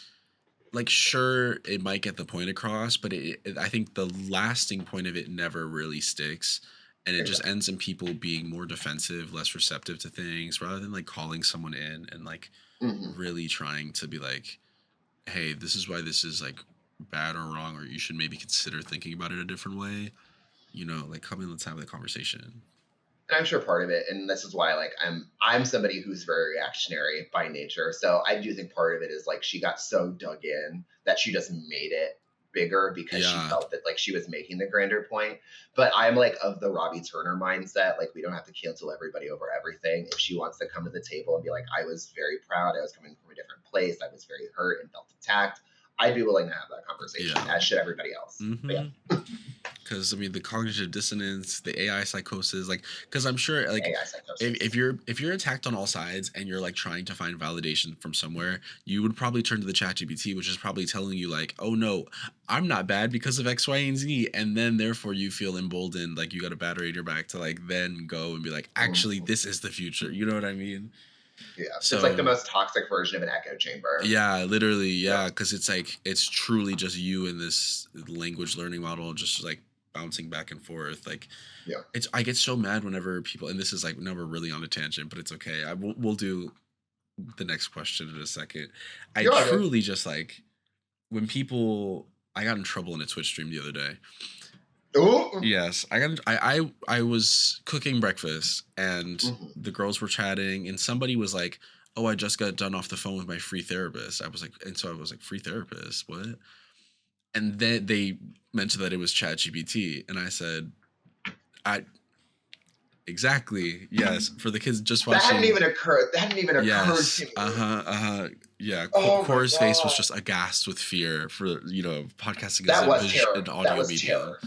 sure, it might get the point across, but I think the lasting point of it never really sticks. And it just ends in people being more defensive, less receptive to things, rather than like calling someone in and like really trying to be like, hey, this is why this is like bad or wrong, or you should maybe consider thinking about it a different way. You know, like, come in, let's have the conversation. And I'm sure part of it, and this is why like I'm somebody who's very reactionary by nature. So I do think part of it is like, she got so dug in that she just made it bigger because she felt that like she was making the grander point. But I'm like of the Robbie Turner mindset. Like, we don't have to cancel everybody over everything. If she wants to come to the table and be like, I was very proud, I was coming from a different place, I was very hurt and felt attacked, I'd be willing to have that conversation, as should everybody else. But yeah. Because I mean, the cognitive dissonance, the AI psychosis, like, because I'm sure, like, AI psychosis. if you're attacked on all sides and you're like trying to find validation from somewhere, you would probably turn to the ChatGPT, which is probably telling you like, oh no, I'm not bad because of X, Y, and Z, and then therefore you feel emboldened, like you got a battery in your back to like then go and be like, actually, this is the future. You know what I mean? Yeah, So, it's like the most toxic version of an echo chamber. Yeah, literally, yeah, because it's like it's truly just you in this language learning model, just like bouncing back and forth. Like, I get so mad whenever people, and this is like now we're really on a tangent, but it's okay. We'll do the next question in a second. I truly just like when people. I got in trouble in a Twitch stream the other day. Ooh. Yes, I was cooking breakfast and the girls were chatting and somebody was like, "Oh, I just got done off the phone with my free therapist." I was like, "Free therapist? What?" And then they mentioned that it was ChatGPT, and I said, exactly, yes." For the kids just watching, that hadn't even occurred to me. Yeah, Korra's face was just aghast with fear for podcasting is an audio medium. Terror.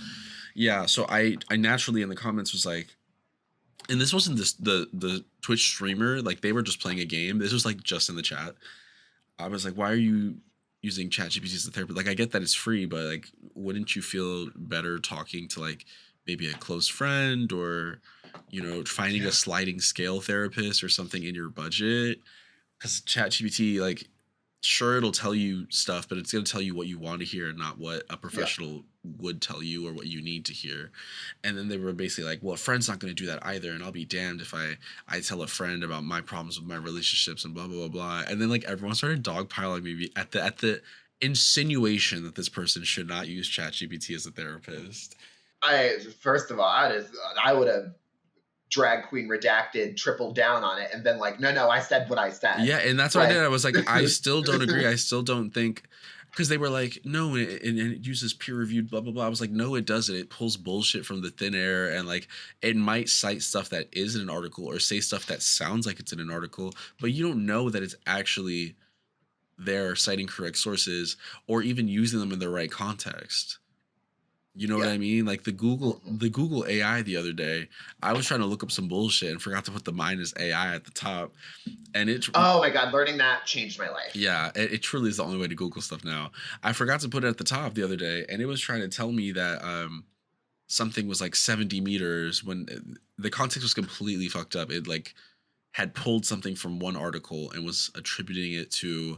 Yeah, so I naturally in the comments was like, and this wasn't the Twitch streamer, like they were just playing a game. This was like just in the chat. I was like, why are you using ChatGPT as a therapist? Like I get that it's free, but like wouldn't you feel better talking to like maybe a close friend or finding a sliding scale therapist or something in your budget? Because ChatGPT, like, sure, it'll tell you stuff, but it's going to tell you what you want to hear and not what a professional would tell you or what you need to hear. And then they were basically like, well, a friend's not going to do that either. And I'll be damned if I tell a friend about my problems with my relationships and blah, blah, blah, blah. And then like everyone started dogpiling me at the insinuation that this person should not use ChatGPT as a therapist. First of all, I would have drag queen redacted, tripled down on it, and been like, no, I said what I said. Yeah, and that's what I did. I was like, I still don't agree. I still don't think, because they were like, no, and it uses peer-reviewed blah, blah, blah. I was like, no, it doesn't. It pulls bullshit from the thin air, and like it might cite stuff that is in an article or say stuff that sounds like it's in an article, but you don't know that it's actually there citing correct sources or even using them in the right context. You know what I mean? Like the Google AI the other day, I was trying to look up some bullshit and forgot to put the minus AI at the top. And oh my God, learning that changed my life. Yeah, it truly is the only way to Google stuff now. I forgot to put it at the top the other day, and it was trying to tell me that something was like 70 meters when the context was completely fucked up. It like had pulled something from one article and was attributing it to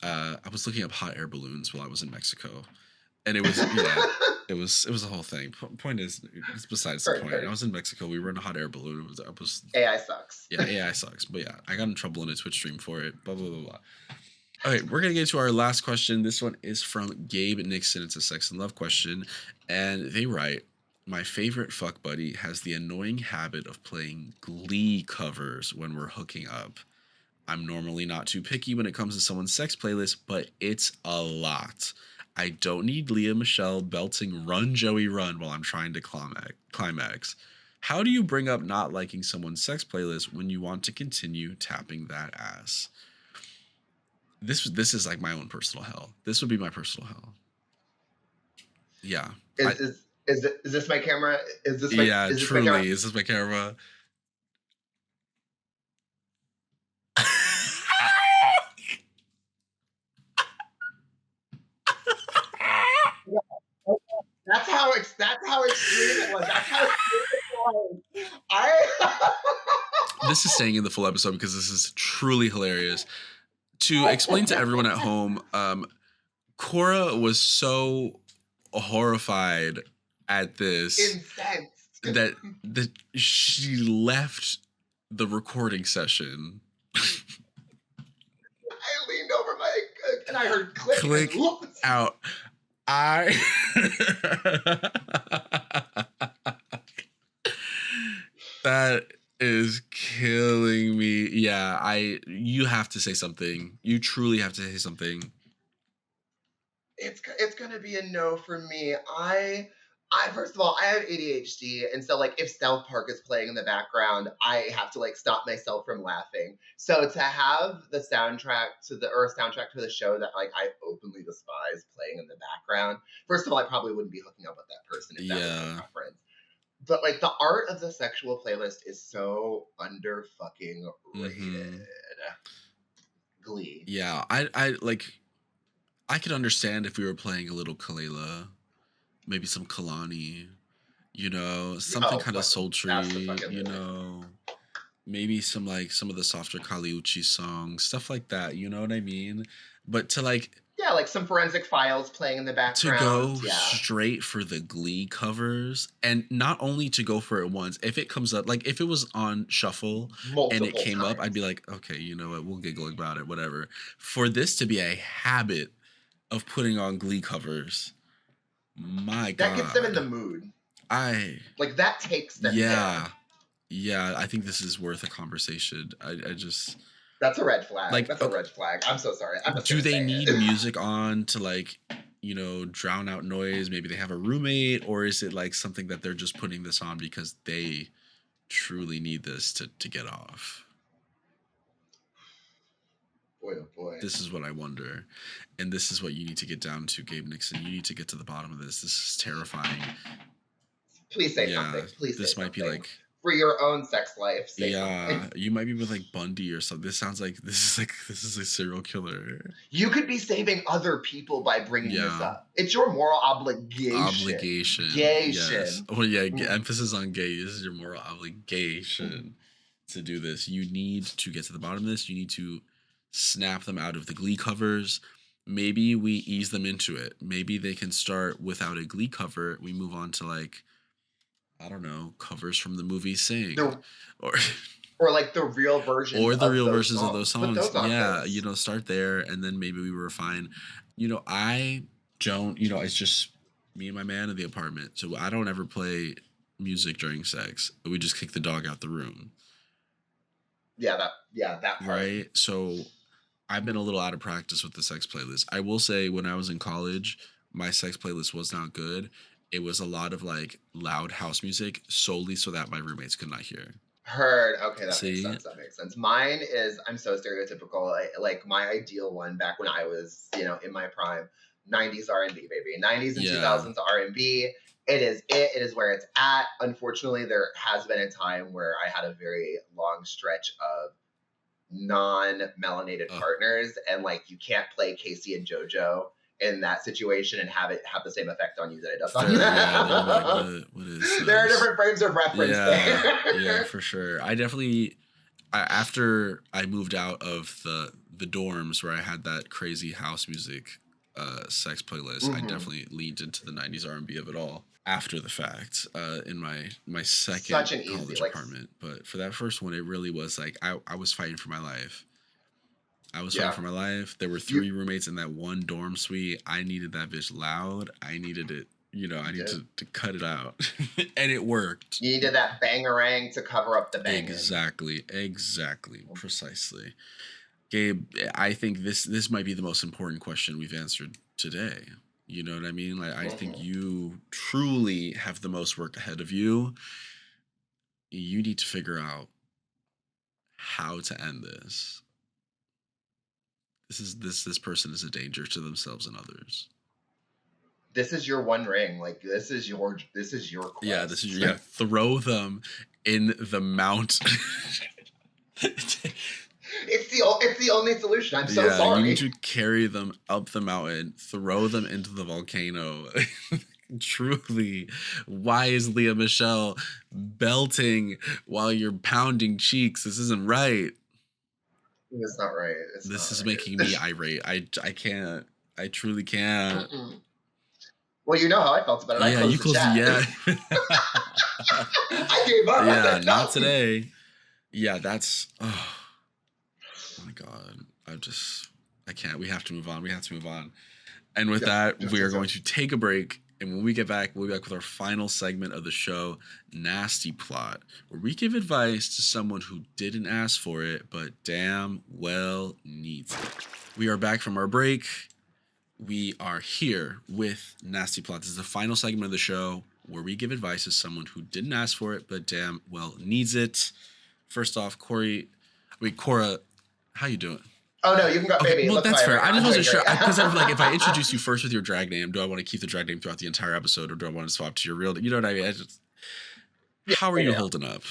I was looking up hot air balloons while I was in Mexico. And it was it was a whole thing. Point is, it's besides the point. I was in Mexico. We were in a hot air balloon. It was AI sucks. Yeah, AI sucks. But yeah, I got in trouble in a Twitch stream for it. Blah blah blah blah. Okay, we're gonna get to our last question. This one is from Gabe Nixon. It's a sex and love question, and they write, "My favorite fuck buddy has the annoying habit of playing Glee covers when we're hooking up. I'm normally not too picky when it comes to someone's sex playlist, but it's a lot. I don't need Leah Michelle belting Run Joey Run while I'm trying to climax. How do you bring up not liking someone's sex playlist when you want to continue tapping that ass?" This is like my own personal hell. This would be my personal hell. Yeah. Is this my camera? Is this my truly. Is this my camera? That's how extreme it was. That's how extreme it was. This is staying in the full episode because this is truly hilarious. To explain to everyone at home, Korra was so horrified at this that she left the recording session. I leaned over and I heard click out. That is killing me. Yeah, you have to say something. You truly have to say something. It's gonna be a no for me. I First of all, I have ADHD, and so like if South Park is playing in the background, I have to like stop myself from laughing. So to have the soundtrack to the show that like I openly despise playing in the background, first of all, I probably wouldn't be hooking up with that person if that was my preference. But like the art of the sexual playlist is so under fucking rated. Glee. Yeah, I like. I could understand if we were playing a little Kalela, maybe some Kalani, you know, something kind of sultry, you know, maybe some of the softer Kali Uchi songs, stuff like that. You know what I mean? But to like. Yeah, like some Forensic Files playing in the background. To go straight for the Glee covers, and not only to go for it once, if it comes up, like if it was on shuffle and it came up, I'd be like, okay, you know what, we'll giggle about it, whatever. For this to be a habit of putting on Glee covers, my God. That gets them in the mood. Like that takes them there. Yeah, I think this is worth a conversation. I just... That's a red flag. Like, that's a red flag. I'm so sorry. Do they need music on to like, you know, drown out noise? Maybe they have a roommate, or is it like something that they're just putting this on because they truly need this to get off? Boy, oh boy. This is what I wonder. And this is what you need to get down to, Gabe Nixon. You need to get to the bottom of this. This is terrifying. Please say something. Please say this might be like... For your own sex life. You might be with like Bundy or something. This sounds like this is a serial killer. You could be saving other people by bringing this up. It's your moral obligation. Yes. Well, emphasis on gay. This is your moral obligation to do this. You need to get to the bottom of this. You need to snap them out of the Glee covers. Maybe we ease them into it. Maybe they can start without a Glee cover. We move on to like, I don't know, covers from the movie Sing, or like the real version, or the real versions of those songs. Yeah, you know, start there, and then maybe we refine. You know, I don't. You know, it's just me and my man in the apartment, so I don't ever play music during sex. We just kick the dog out the room. Yeah, that part. Right. So I've been a little out of practice with the sex playlist. I will say, when I was in college, my sex playlist was not good. It was a lot of like loud house music solely so that my roommates could not hear. Heard. Okay, that makes sense. Mine is, I'm so stereotypical. Like my ideal one back when I was, you know, in my prime, 90s R&B, baby. 90s and 2000s R&B. It is where it's at. Unfortunately, there has been a time where I had a very long stretch of non-melanated partners, and like you can't play Casey and JoJo in that situation and have it have the same effect on you that it does on you. What is this? There are different frames of reference there. Yeah, for sure. I definitely, after I moved out of the dorms where I had that crazy house music sex playlist, I definitely leaned into the 90s R&B of it all after the fact in my second college apartment. But for that first one, it really was like I was fighting for my life. Fighting for my life. There were 3 roommates in that one dorm suite. I needed that bitch loud. I needed it, you know, I needed to cut it out. And it worked. You needed that bangarang to cover up the banging. Exactly. Precisely. Gabe, I think this might be the most important question we've answered today. You know what I mean? Like, I think you truly have the most work ahead of you. You need to figure out how to end this. This person is a danger to themselves and others. This is your one ring. Like this is your quest. Yeah, throw them in the mount. It's the only solution. I'm so sorry. You need to carry them up the mountain, throw them into the volcano. Truly, why is Leah Michelle belting while you're pounding cheeks? This isn't right. It's not right. This is making me irate. I can't. I truly can't. Well, you know how I felt about it. Yeah, you closed the chat. I gave up. Yeah, not today. Yeah, that's. Oh my God. I can't. We have to move on. And with that, we are going to take a break. And when we get back, we'll be back with our final segment of the show, Nasty Plot, where we give advice to someone who didn't ask for it, but damn well needs it. We are back from our break. We are here with Nasty Plot. This is the final segment of the show. where we give advice as someone who didn't ask for it, but damn well needs it. First off, Korra, how you doing? Oh no, you can go, Okay, baby. well, Look that's fire. fair. I just I'm wasn't doing sure great. because I'm like, if I introduce you first with your drag name, do I want to keep the drag name throughout the entire episode, or do I want to swap to your real? You know what I mean? How are you holding up?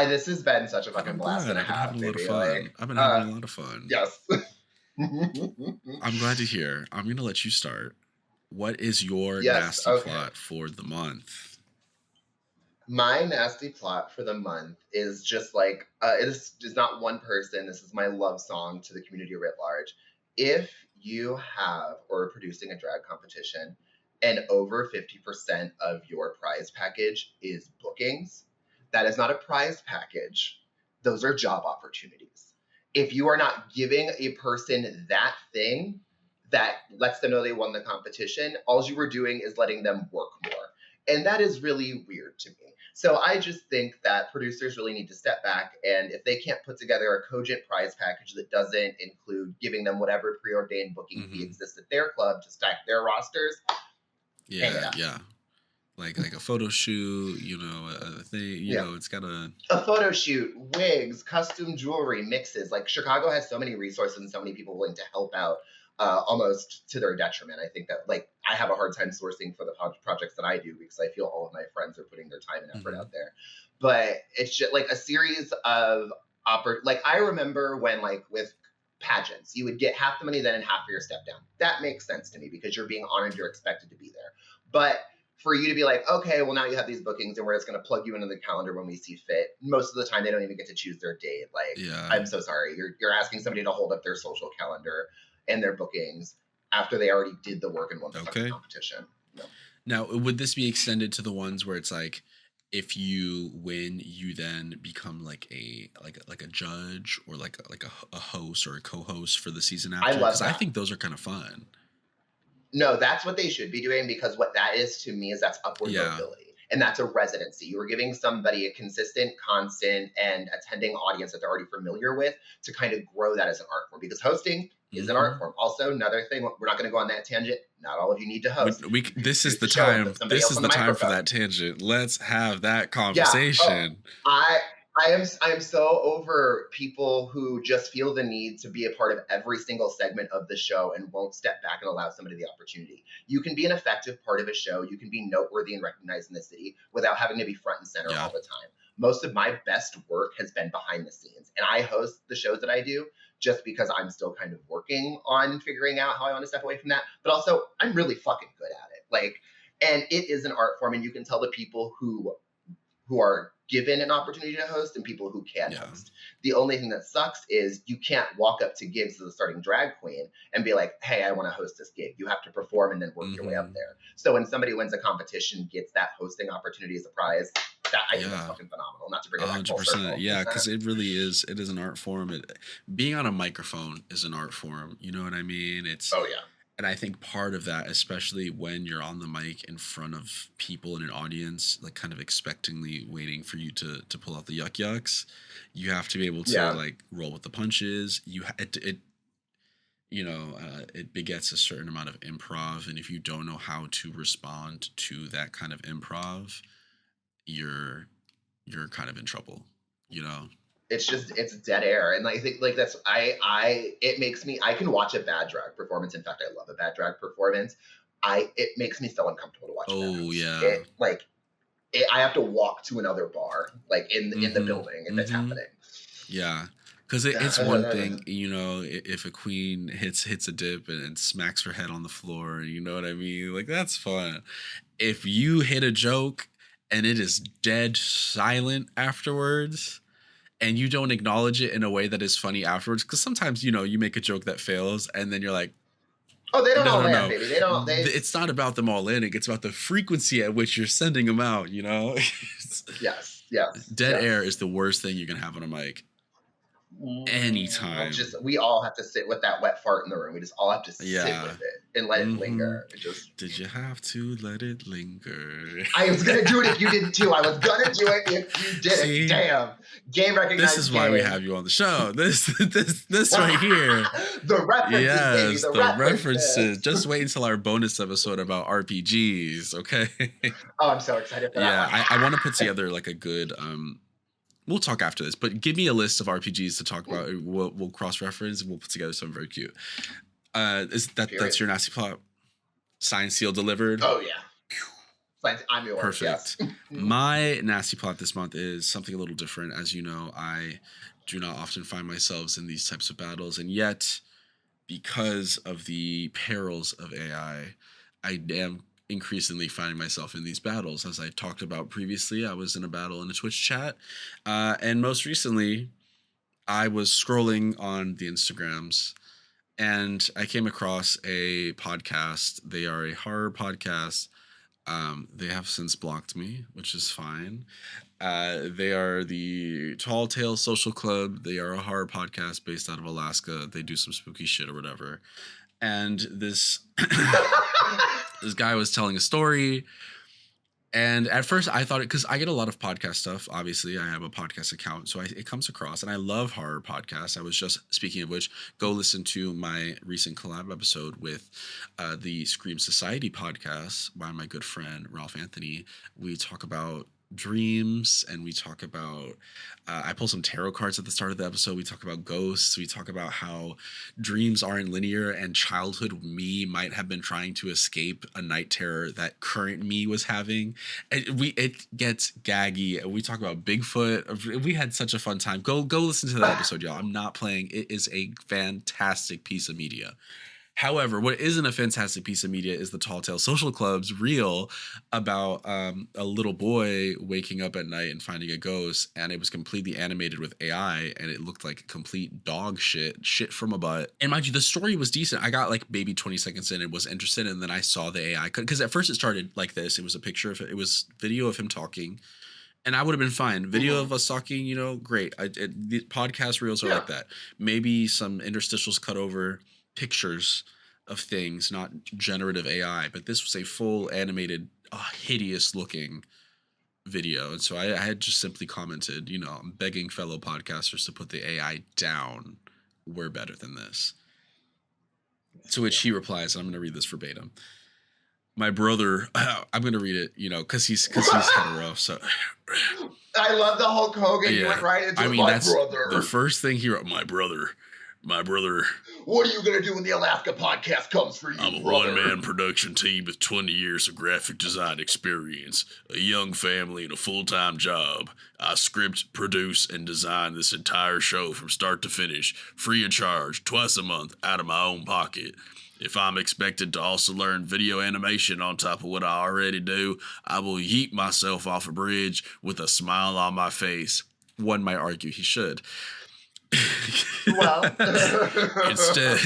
This has been such a fucking blast and a half, I've been having a baby. lot of fun. I've been having a lot of fun. Yes. I'm glad to hear. I'm gonna let you start. What is your Yes, nasty okay. plot for the month? My nasty plot for the month is just like, it is not one person. This is my love song to the community writ large. If you have or are producing a drag competition and over 50% of your prize package is bookings, that is not a prize package. Those are job opportunities. If you are not giving a person that thing that lets them know they won the competition, all you were doing is letting them work more. And that is really weird to me. So I just think that producers really need to step back, and if they can't put together a cogent prize package that doesn't include giving them whatever preordained booking fee exists at their club to stack their rosters, yeah, like a photo shoot, you know, a thing, you know, it's got a photo shoot, wigs, custom jewelry, mixes. Like Chicago has so many resources and so many people willing to help out. Almost to their detriment. I think that, like, I have a hard time sourcing for the projects that I do because I feel all of my friends are putting their time and effort out there. But it's just like a series of like, I remember when, like, with pageants, you would get half the money then and half for your step down. That makes sense to me because you're being honored, you're expected to be there. But for you to be like, okay, well, now you have these bookings and we're just going to plug you into the calendar when we see fit. Most of the time, they don't even get to choose their date. Like, I'm so sorry. You're asking somebody to hold up their social calendar and their bookings after they already did the work and won the fucking competition. No. Now, would this be extended to the ones where it's like, if you win, you then become like a judge or like a host or a co-host for the season after? I love that. I think those are kind of fun. No, that's what they should be doing, because what that is to me is that's upward mobility. And that's a residency. You are giving somebody a consistent, constant, and attending audience that they're already familiar with to kind of grow that as an art form, because hosting is an art form. Also, another thing, we're not going to go on that tangent. Not all of you need to host. This is the time. This is the time for that tangent. Let's have that conversation. Yeah. I am so over people who just feel the need to be a part of every single segment of the show and won't step back and allow somebody the opportunity. You can be an effective part of a show. You can be noteworthy and recognized in the city without having to be front and center all the time. Most of my best work has been behind the scenes, and I host the shows that I do just because I'm still kind of working on figuring out how I want to step away from that. But also, I'm really fucking good at it. Like, and it is an art form, and you can tell the people who are given an opportunity to host and people who can't host. The only thing that sucks is you can't walk up to gigs as a starting drag queen and be like, hey, I want to host this gig. You have to perform and then work your way up there. So when somebody wins a competition, gets that hosting opportunity as a prize, that I think that's fucking phenomenal. Not to bring it back full circle. Yeah, because it really is. It is an art form. Being on a microphone is an art form. You know what I mean? And I think part of that, especially when you're on the mic in front of people in an audience, like kind of expectingly waiting for you to pull out the yucks, you have to be able to like roll with the punches. It begets a certain amount of improv, and if you don't know how to respond to that kind of improv, you're kind of in trouble, you know. It's dead air. And I think like that's, it makes me, I can watch a bad drag performance. In fact, I love a bad drag performance. It makes me so uncomfortable to watch. I have to walk to another bar, like in the building if it's happening. Yeah. Because it's one thing, you know, if a queen hits a dip and smacks her head on the floor, you know what I mean? Like, that's fun. If you hit a joke and it is dead silent afterwards, and you don't acknowledge it in a way that is funny afterwards, because sometimes, you know, you make a joke that fails and then you're like, oh, they don't all land, baby. They don't. It's not about them all landing. It's about the frequency at which you're sending them out, you know? Yes. Dead air is the worst thing you can have on a mic. anytime. We all have to sit with that wet fart in the room. We just all have to sit with it and let it linger. Did you have to let it linger? I was gonna do it if you didn't too. I was gonna do it if you did it. Damn. Game recognized. This is why we have you on the show. This right here. The references, yes, baby. The references. Just wait until our bonus episode about RPGs, okay? Oh, I'm so excited for that. Yeah, I want to put together like a good we'll talk after this, but give me a list of RPGs to talk about. We'll cross-reference and we'll put together something very cute. That's your nasty plot? Signed, sealed, delivered? Oh, yeah. I'm yours. Perfect. Yes. My nasty plot this month is something a little different. As you know, I do not often find myself in these types of battles, and yet, because of the perils of AI, I am increasingly finding myself in these battles. As I talked about previously, I was in a battle in a Twitch chat, and most recently, I was scrolling on the Instagrams, and I came across a podcast. They are a horror podcast. They have since blocked me, which is fine. They are the Tall Tale Social Club. They are a horror podcast based out of Alaska. They do some spooky shit or whatever. And this this guy was telling a story. And at first I thought because I get a lot of podcast stuff. Obviously, I have a podcast account, so it comes across, and I love horror podcasts. I was just, speaking of which, go listen to my recent collab episode with the Scream Society podcast by my good friend Ralph Anthony. We talk about dreams, and we talk about I pull some tarot cards at the start of the episode. We talk about ghosts. We talk about how dreams aren't linear, and childhood me might have been trying to escape a night terror that current me was having. It gets gaggy. We talk about Bigfoot. We had such a fun time. Go listen to that episode, y'all. I'm not playing. It is a fantastic piece of media. However, what isn't a fantastic piece of media is the Tall Tale Social Club's reel about a little boy waking up at night and finding a ghost, and it was completely animated with AI, and it looked like complete dog shit from a butt. And mind you, the story was decent. I got like maybe 20 seconds in and was interested, and then I saw the AI, because at first it started like this. It was a picture of it was video of him talking. And I would have been fine. Video of us talking, great. The podcast reels are like that. Maybe some interstitials cut over pictures of things, not generative AI, but this was a full animated, hideous looking video. And so I had just simply commented, I'm begging fellow podcasters to put the AI down. We're better than this. To which he replies, and I'm going to read this verbatim. My brother, I'm going to read it, because he's hetero. So I love the Hulk Hogan. Yeah. You went right into my brother. The first thing he wrote, my brother. What are you going to do when the Alaska podcast comes for you, I'm a one-man production team with 20 years of graphic design experience, a young family, and a full-time job. I script, produce, and design this entire show from start to finish, free of charge, twice a month, out of my own pocket. If I'm expected to also learn video animation on top of what I already do, I will yeet myself off a bridge with a smile on my face. One might argue he should. Well, instead,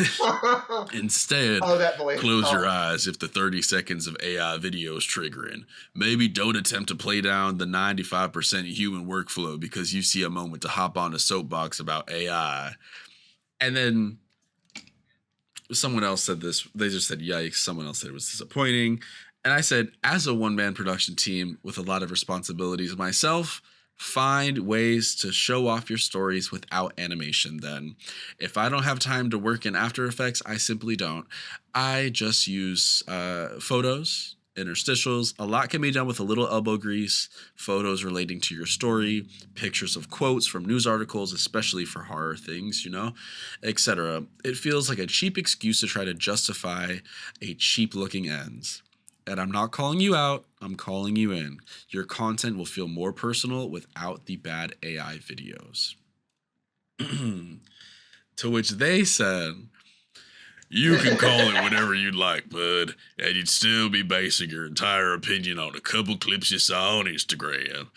close your eyes if the 30 seconds of AI video is triggering. Maybe don't attempt to play down the 95% human workflow because you see a moment to hop on a soapbox about AI. And then someone else said this. They just said, yikes. Someone else said it was disappointing. And I said, as a one-man production team with a lot of responsibilities myself, find ways to show off your stories without animation then. If I don't have time to work in After Effects, I simply don't. I just use photos, interstitials. A lot can be done with a little elbow grease, photos relating to your story, pictures of quotes from news articles, especially for horror things, etc. It feels like a cheap excuse to try to justify a cheap-looking ends. And I'm not calling you out, I'm calling you in. Your content will feel more personal without the bad AI videos. To which they said, you can call it whatever you'd like, bud, and you'd still be basing your entire opinion on a couple clips you saw on Instagram.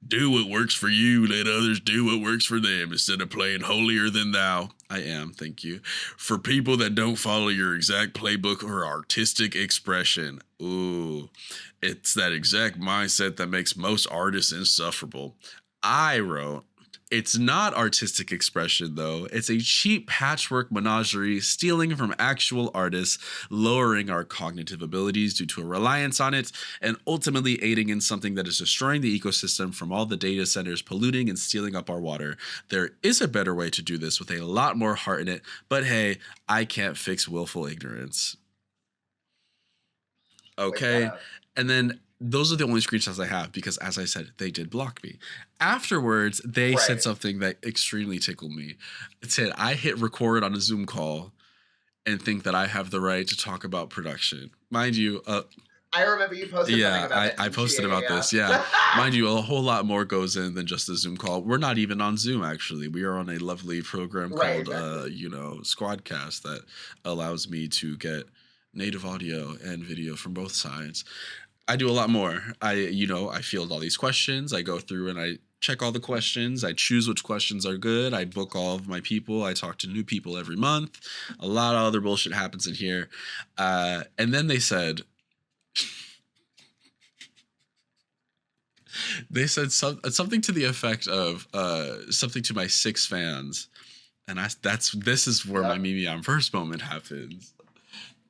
Do what works for you, let others do what works for them instead of playing holier than thou. I am, thank you. For people that don't follow your exact playbook or artistic expression. Ooh, it's that exact mindset that makes most artists insufferable. I wrote, It's not artistic expression, though. It's a cheap patchwork menagerie stealing from actual artists, lowering our cognitive abilities due to a reliance on it, and ultimately aiding in something that is destroying the ecosystem from all the data centers polluting and stealing up our water. There is a better way to do this with a lot more heart in it, but hey, I can't fix willful ignorance. Okay. And then those are the only screenshots I have because, as I said, they did block me. Afterwards, they said something that extremely tickled me. It said, I hit record on a Zoom call and think that I have the right to talk about production. Mind you, I remember you posted something about it. I posted about this. Yeah. Mind you, a whole lot more goes in than just a Zoom call. We're not even on Zoom, actually. We are on a lovely program called, Squadcast that allows me to get native audio and video from both sides. I do a lot more. I field all these questions. I go through and I check all the questions. I choose which questions are good. I book all of my people. I talk to new people every month. A lot of other bullshit happens in here. And then they said something to the effect of something to my 6 fans. And this is where my Mimi on First moment happens.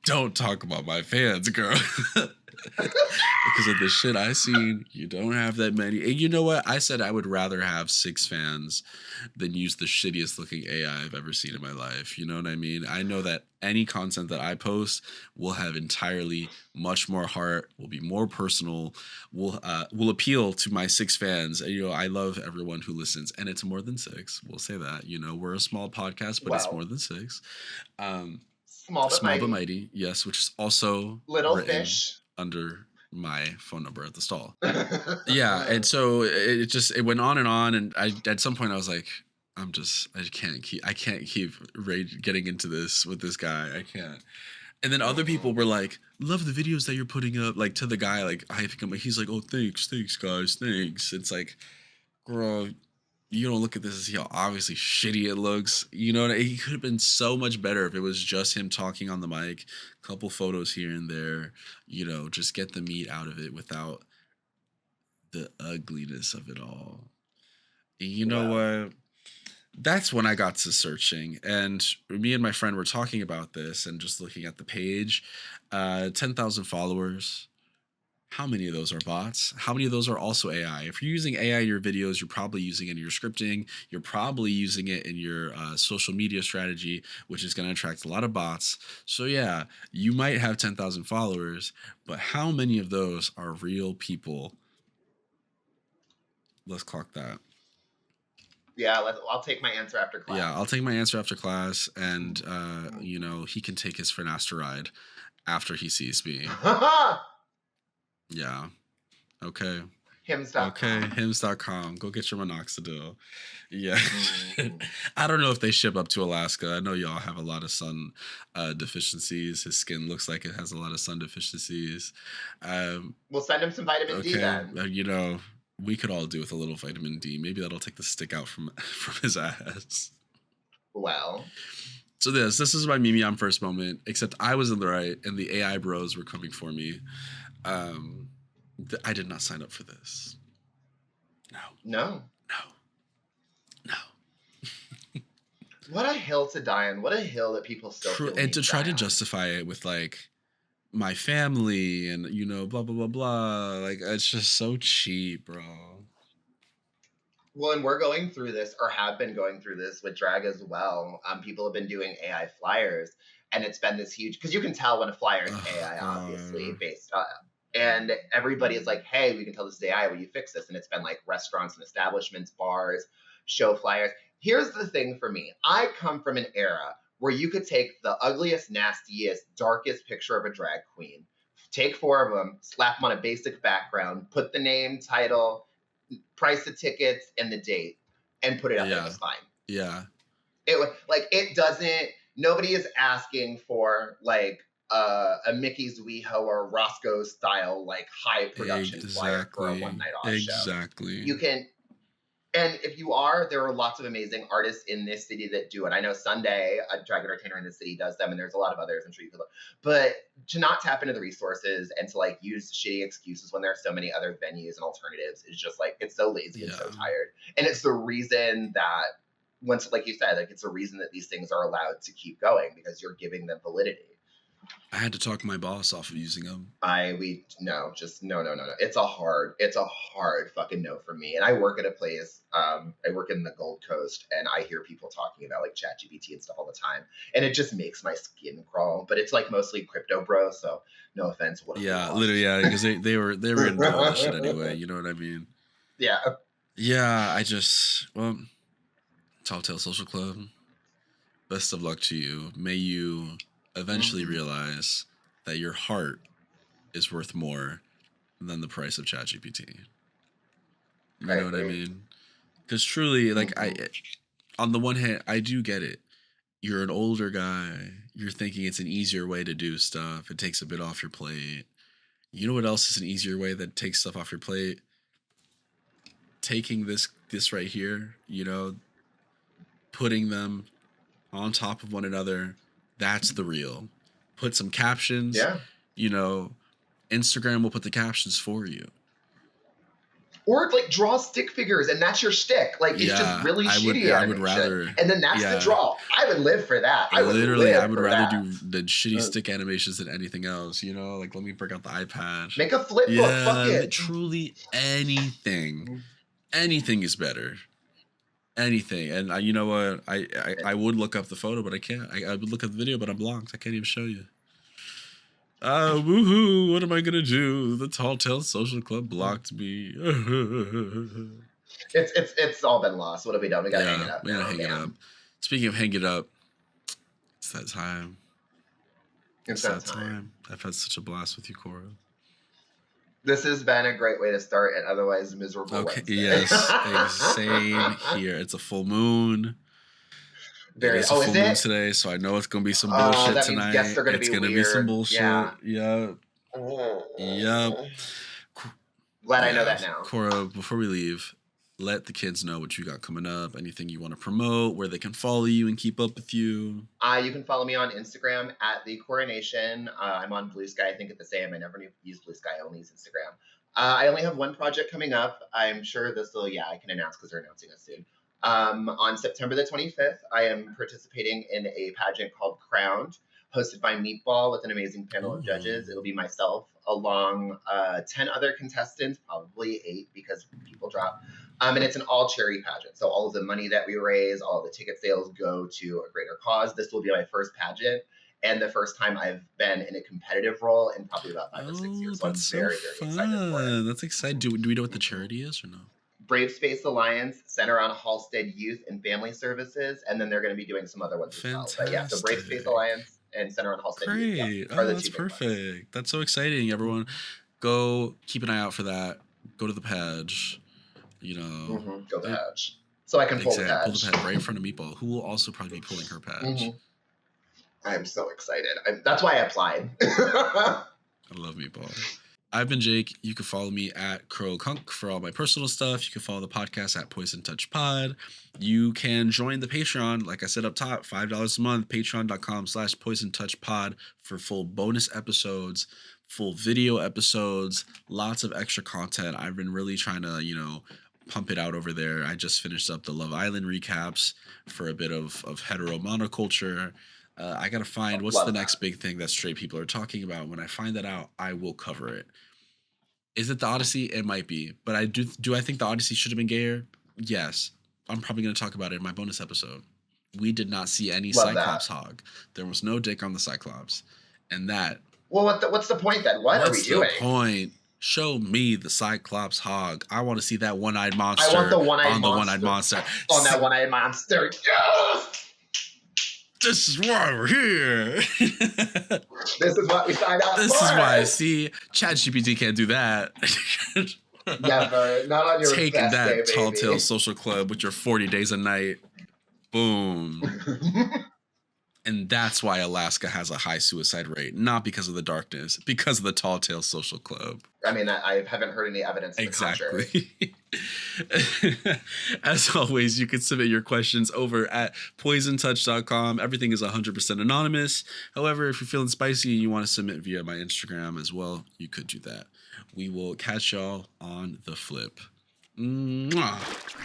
Don't talk about my fans, girl. Because of the shit I seen, you don't have that many. And you know what? I said I would rather have 6 fans than use the shittiest looking AI I've ever seen in my life. You know what I mean? I know that any content that I post will have entirely much more heart, will be more personal, will appeal to my 6 fans. And, I love everyone who listens, and it's more than 6. We'll say that. We're a small podcast, but it's more than 6. Small but mighty, yes, which is also Little Fish under my phone number at the stall. Yeah, and so it went on, and I at some point I was like, I can't keep getting into this with this guy. I can't. And then other people were like, love the videos that you're putting up, like to the guy, like I think he's like, oh thanks guys, thanks. It's like, girl, you don't look at this and see how obviously shitty it looks. He could have been so much better if it was just him talking on the mic, a couple photos here and there, just get the meat out of it without the ugliness of it all. You know what? That's when I got to searching, and me and my friend were talking about this and just looking at the page. 10,000 followers. How many of those are bots? How many of those are also AI? If you're using AI in your videos, you're probably using it in your scripting. You're probably using it in your social media strategy, which is going to attract a lot of bots. So yeah, you might have 10,000 followers, but how many of those are real people? Let's clock that. Yeah, I'll take my answer after class. Yeah, I'll take my answer after class, and he can take his finasteride after he sees me. Yeah. Okay. Hims.com. Okay, hims.com. Go get your minoxidil. Yeah. I don't know if they ship up to Alaska. I know y'all have a lot of sun deficiencies. His skin looks like it has a lot of sun deficiencies. We'll send him some vitamin D then. We could all do with a little vitamin D. Maybe that'll take the stick out from his ass. Well. So this is my Mimi on First moment, except I was in the right and the AI bros were coming for me. I did not sign up for this. No. What a hill to die on. What a hill that people still feel and to try to justify it with like my family and blah blah blah blah. Like it's just so cheap, bro. Well, and we're going through this, or have been going through this with drag as well. People have been doing AI flyers, and it's been this huge, because you can tell when a flyer is AI, obviously, based on. And everybody is like, hey, we can tell this is AI, will you fix this? And it's been like restaurants and establishments, bars, show flyers. Here's the thing for me. I come from an era where you could take the ugliest, nastiest, darkest picture of a drag queen, take 4 of them, slap them on a basic background, put the name, title, price of tickets, and the date, and put it up there. It was fine. Yeah. Nobody is asking for like a Mickey's WeHo or Roscoe style like high production flyer for a one night off show. Exactly. You can, And if you are, there are lots of amazing artists in this city that do it. I know Sunday, a drag entertainer in the city, does them, and there's a lot of others. I'm sure you could look. But to not tap into the resources and to like use shitty excuses when there are so many other venues and alternatives is just like, it's so lazy and so tired. And it's the reason that once, like you said, like it's a reason that these things are allowed to keep going because you're giving them validity. I had to talk my boss off of using them. No. It's a hard fucking no for me. And I work at a place, I work in the Gold Coast, and I hear people talking about like ChatGPT and stuff all the time. And it just makes my skin crawl. But it's like mostly crypto bro, so no offense. Yeah, literally, yeah, because they were gonna do all that shit anyway, you know what I mean? Yeah. Yeah, Tall Tale Social Club, best of luck to you. May you eventually realize that your heart is worth more than the price of ChatGPT. You know what I mean? Because truly, like, on the one hand, I do get it. You're an older guy. You're thinking it's an easier way to do stuff. It takes a bit off your plate. You know what else is an easier way that takes stuff off your plate? Taking this right here, you know, putting them on top of one another. That's the real. Put some captions. Yeah. You know, Instagram will put the captions for you. Or like draw stick figures, and that's your shtick. Like it's just really shitty. I would rather, and then that's the draw. I would live for that. I would rather do the shitty stick animations than anything else. You know, like let me break out the iPad. Make a flip book. Fuck it. Truly, anything is better. Anything. And you know what? I would look up the photo, but I can't. I would look up the video, but I'm blocked. I can't even show you. Woohoo! What am I gonna do? The Tall Tale Social Club blocked me. It's all been lost. What have we done? We gotta hang it up. We gotta hang it up. Speaking of hang it up, it's that time. It's that time. I've had such a blast with you, Korra. This has been a great way to start an otherwise miserable Wednesday. Yes, same here. It's a full moon. It's a full moon today, so I know it's gonna be some bullshit tonight. Guests are gonna it's be gonna weird. Be some bullshit. Yeah. Yep. Glad I know that now. Korra, before we leave, let the kids know what you got coming up, anything you want to promote, where they can follow you and keep up with you. You can follow me on Instagram at The Coronation. I'm on Blue Sky. I think it's the same. I never use Blue Sky. I only use Instagram. I only have one project coming up. I'm sure I can announce because they're announcing it soon. On September the 25th, I am participating in a pageant called Crowned, hosted by Meatball with an amazing panel of judges. It'll be myself along 10 other contestants, probably 8 because people drop. And it's an all charity pageant. So all of the money that we raise, all of the ticket sales go to a greater cause. This will be my first pageant and the first time I've been in a competitive role in probably about 5 or 6 years. So I'm very, very excited for it. That's exciting. Do we know what the charity is or no? Brave Space Alliance, Center on Halstead Youth and Family Services, and then they're going to be doing some other ones as well. But yeah, so Brave Space Alliance and Center on Halstead Youth are the that's perfect. That's so exciting, everyone. Go keep an eye out for that. Go to the page. You know, go to the page. So I can pull the page. Pull the page right in front of Meatball, who will also probably be pulling her page. I'm so excited. That's why I applied. I love Meatball. I've been Jake. You can follow me at CrowCunk for all my personal stuff. You can follow the podcast at Poison Touch Pod. You can join the Patreon, like I said up top, $5 a month, patreon.com/Poison Touch Pod for full bonus episodes, full video episodes, lots of extra content. I've been really trying to, pump it out over there. I just finished up the Love Island recaps for a bit of hetero monoculture. I gotta find what's the next big thing that straight people are talking about. When I find that out, I will cover it. Is it the Odyssey? It might be, but I think the Odyssey should have been gayer? Yes. I'm probably gonna talk about it in my bonus episode. We did not see any Cyclops hog. There was no dick on the Cyclops, and that. Well, what's the point then? What are we doing? What's the point? Show me the Cyclops hog. I want to see that one-eyed monster. I want the one-eyed monster. On the one-eyed monster. On that one-eyed monster. Yes! This is why we're here. This is what we signed up for. This is why, see, ChatGPT can't do that. Never. Not on your Take best that, day, Tall baby. Tale Social Club with your 40 days a night. Boom. And that's why Alaska has a high suicide rate, not because of the darkness, because of the Tall Tales Social Club. I mean, I haven't heard any evidence. Exactly. As always, you can submit your questions over at poisontouch.com. Everything is 100% anonymous. However, if you're feeling spicy and you want to submit via my Instagram as well, you could do that. We will catch y'all on the flip. Mwah.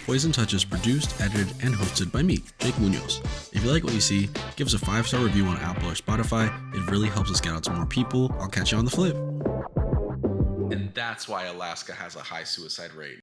Poison Touch is produced, edited, and hosted by me, Jake Munoz. If you like what you see, give us a 5-star review on Apple or Spotify. It really helps us get out to more people. I'll catch you on the flip. And that's why Alaska has a high suicide rate.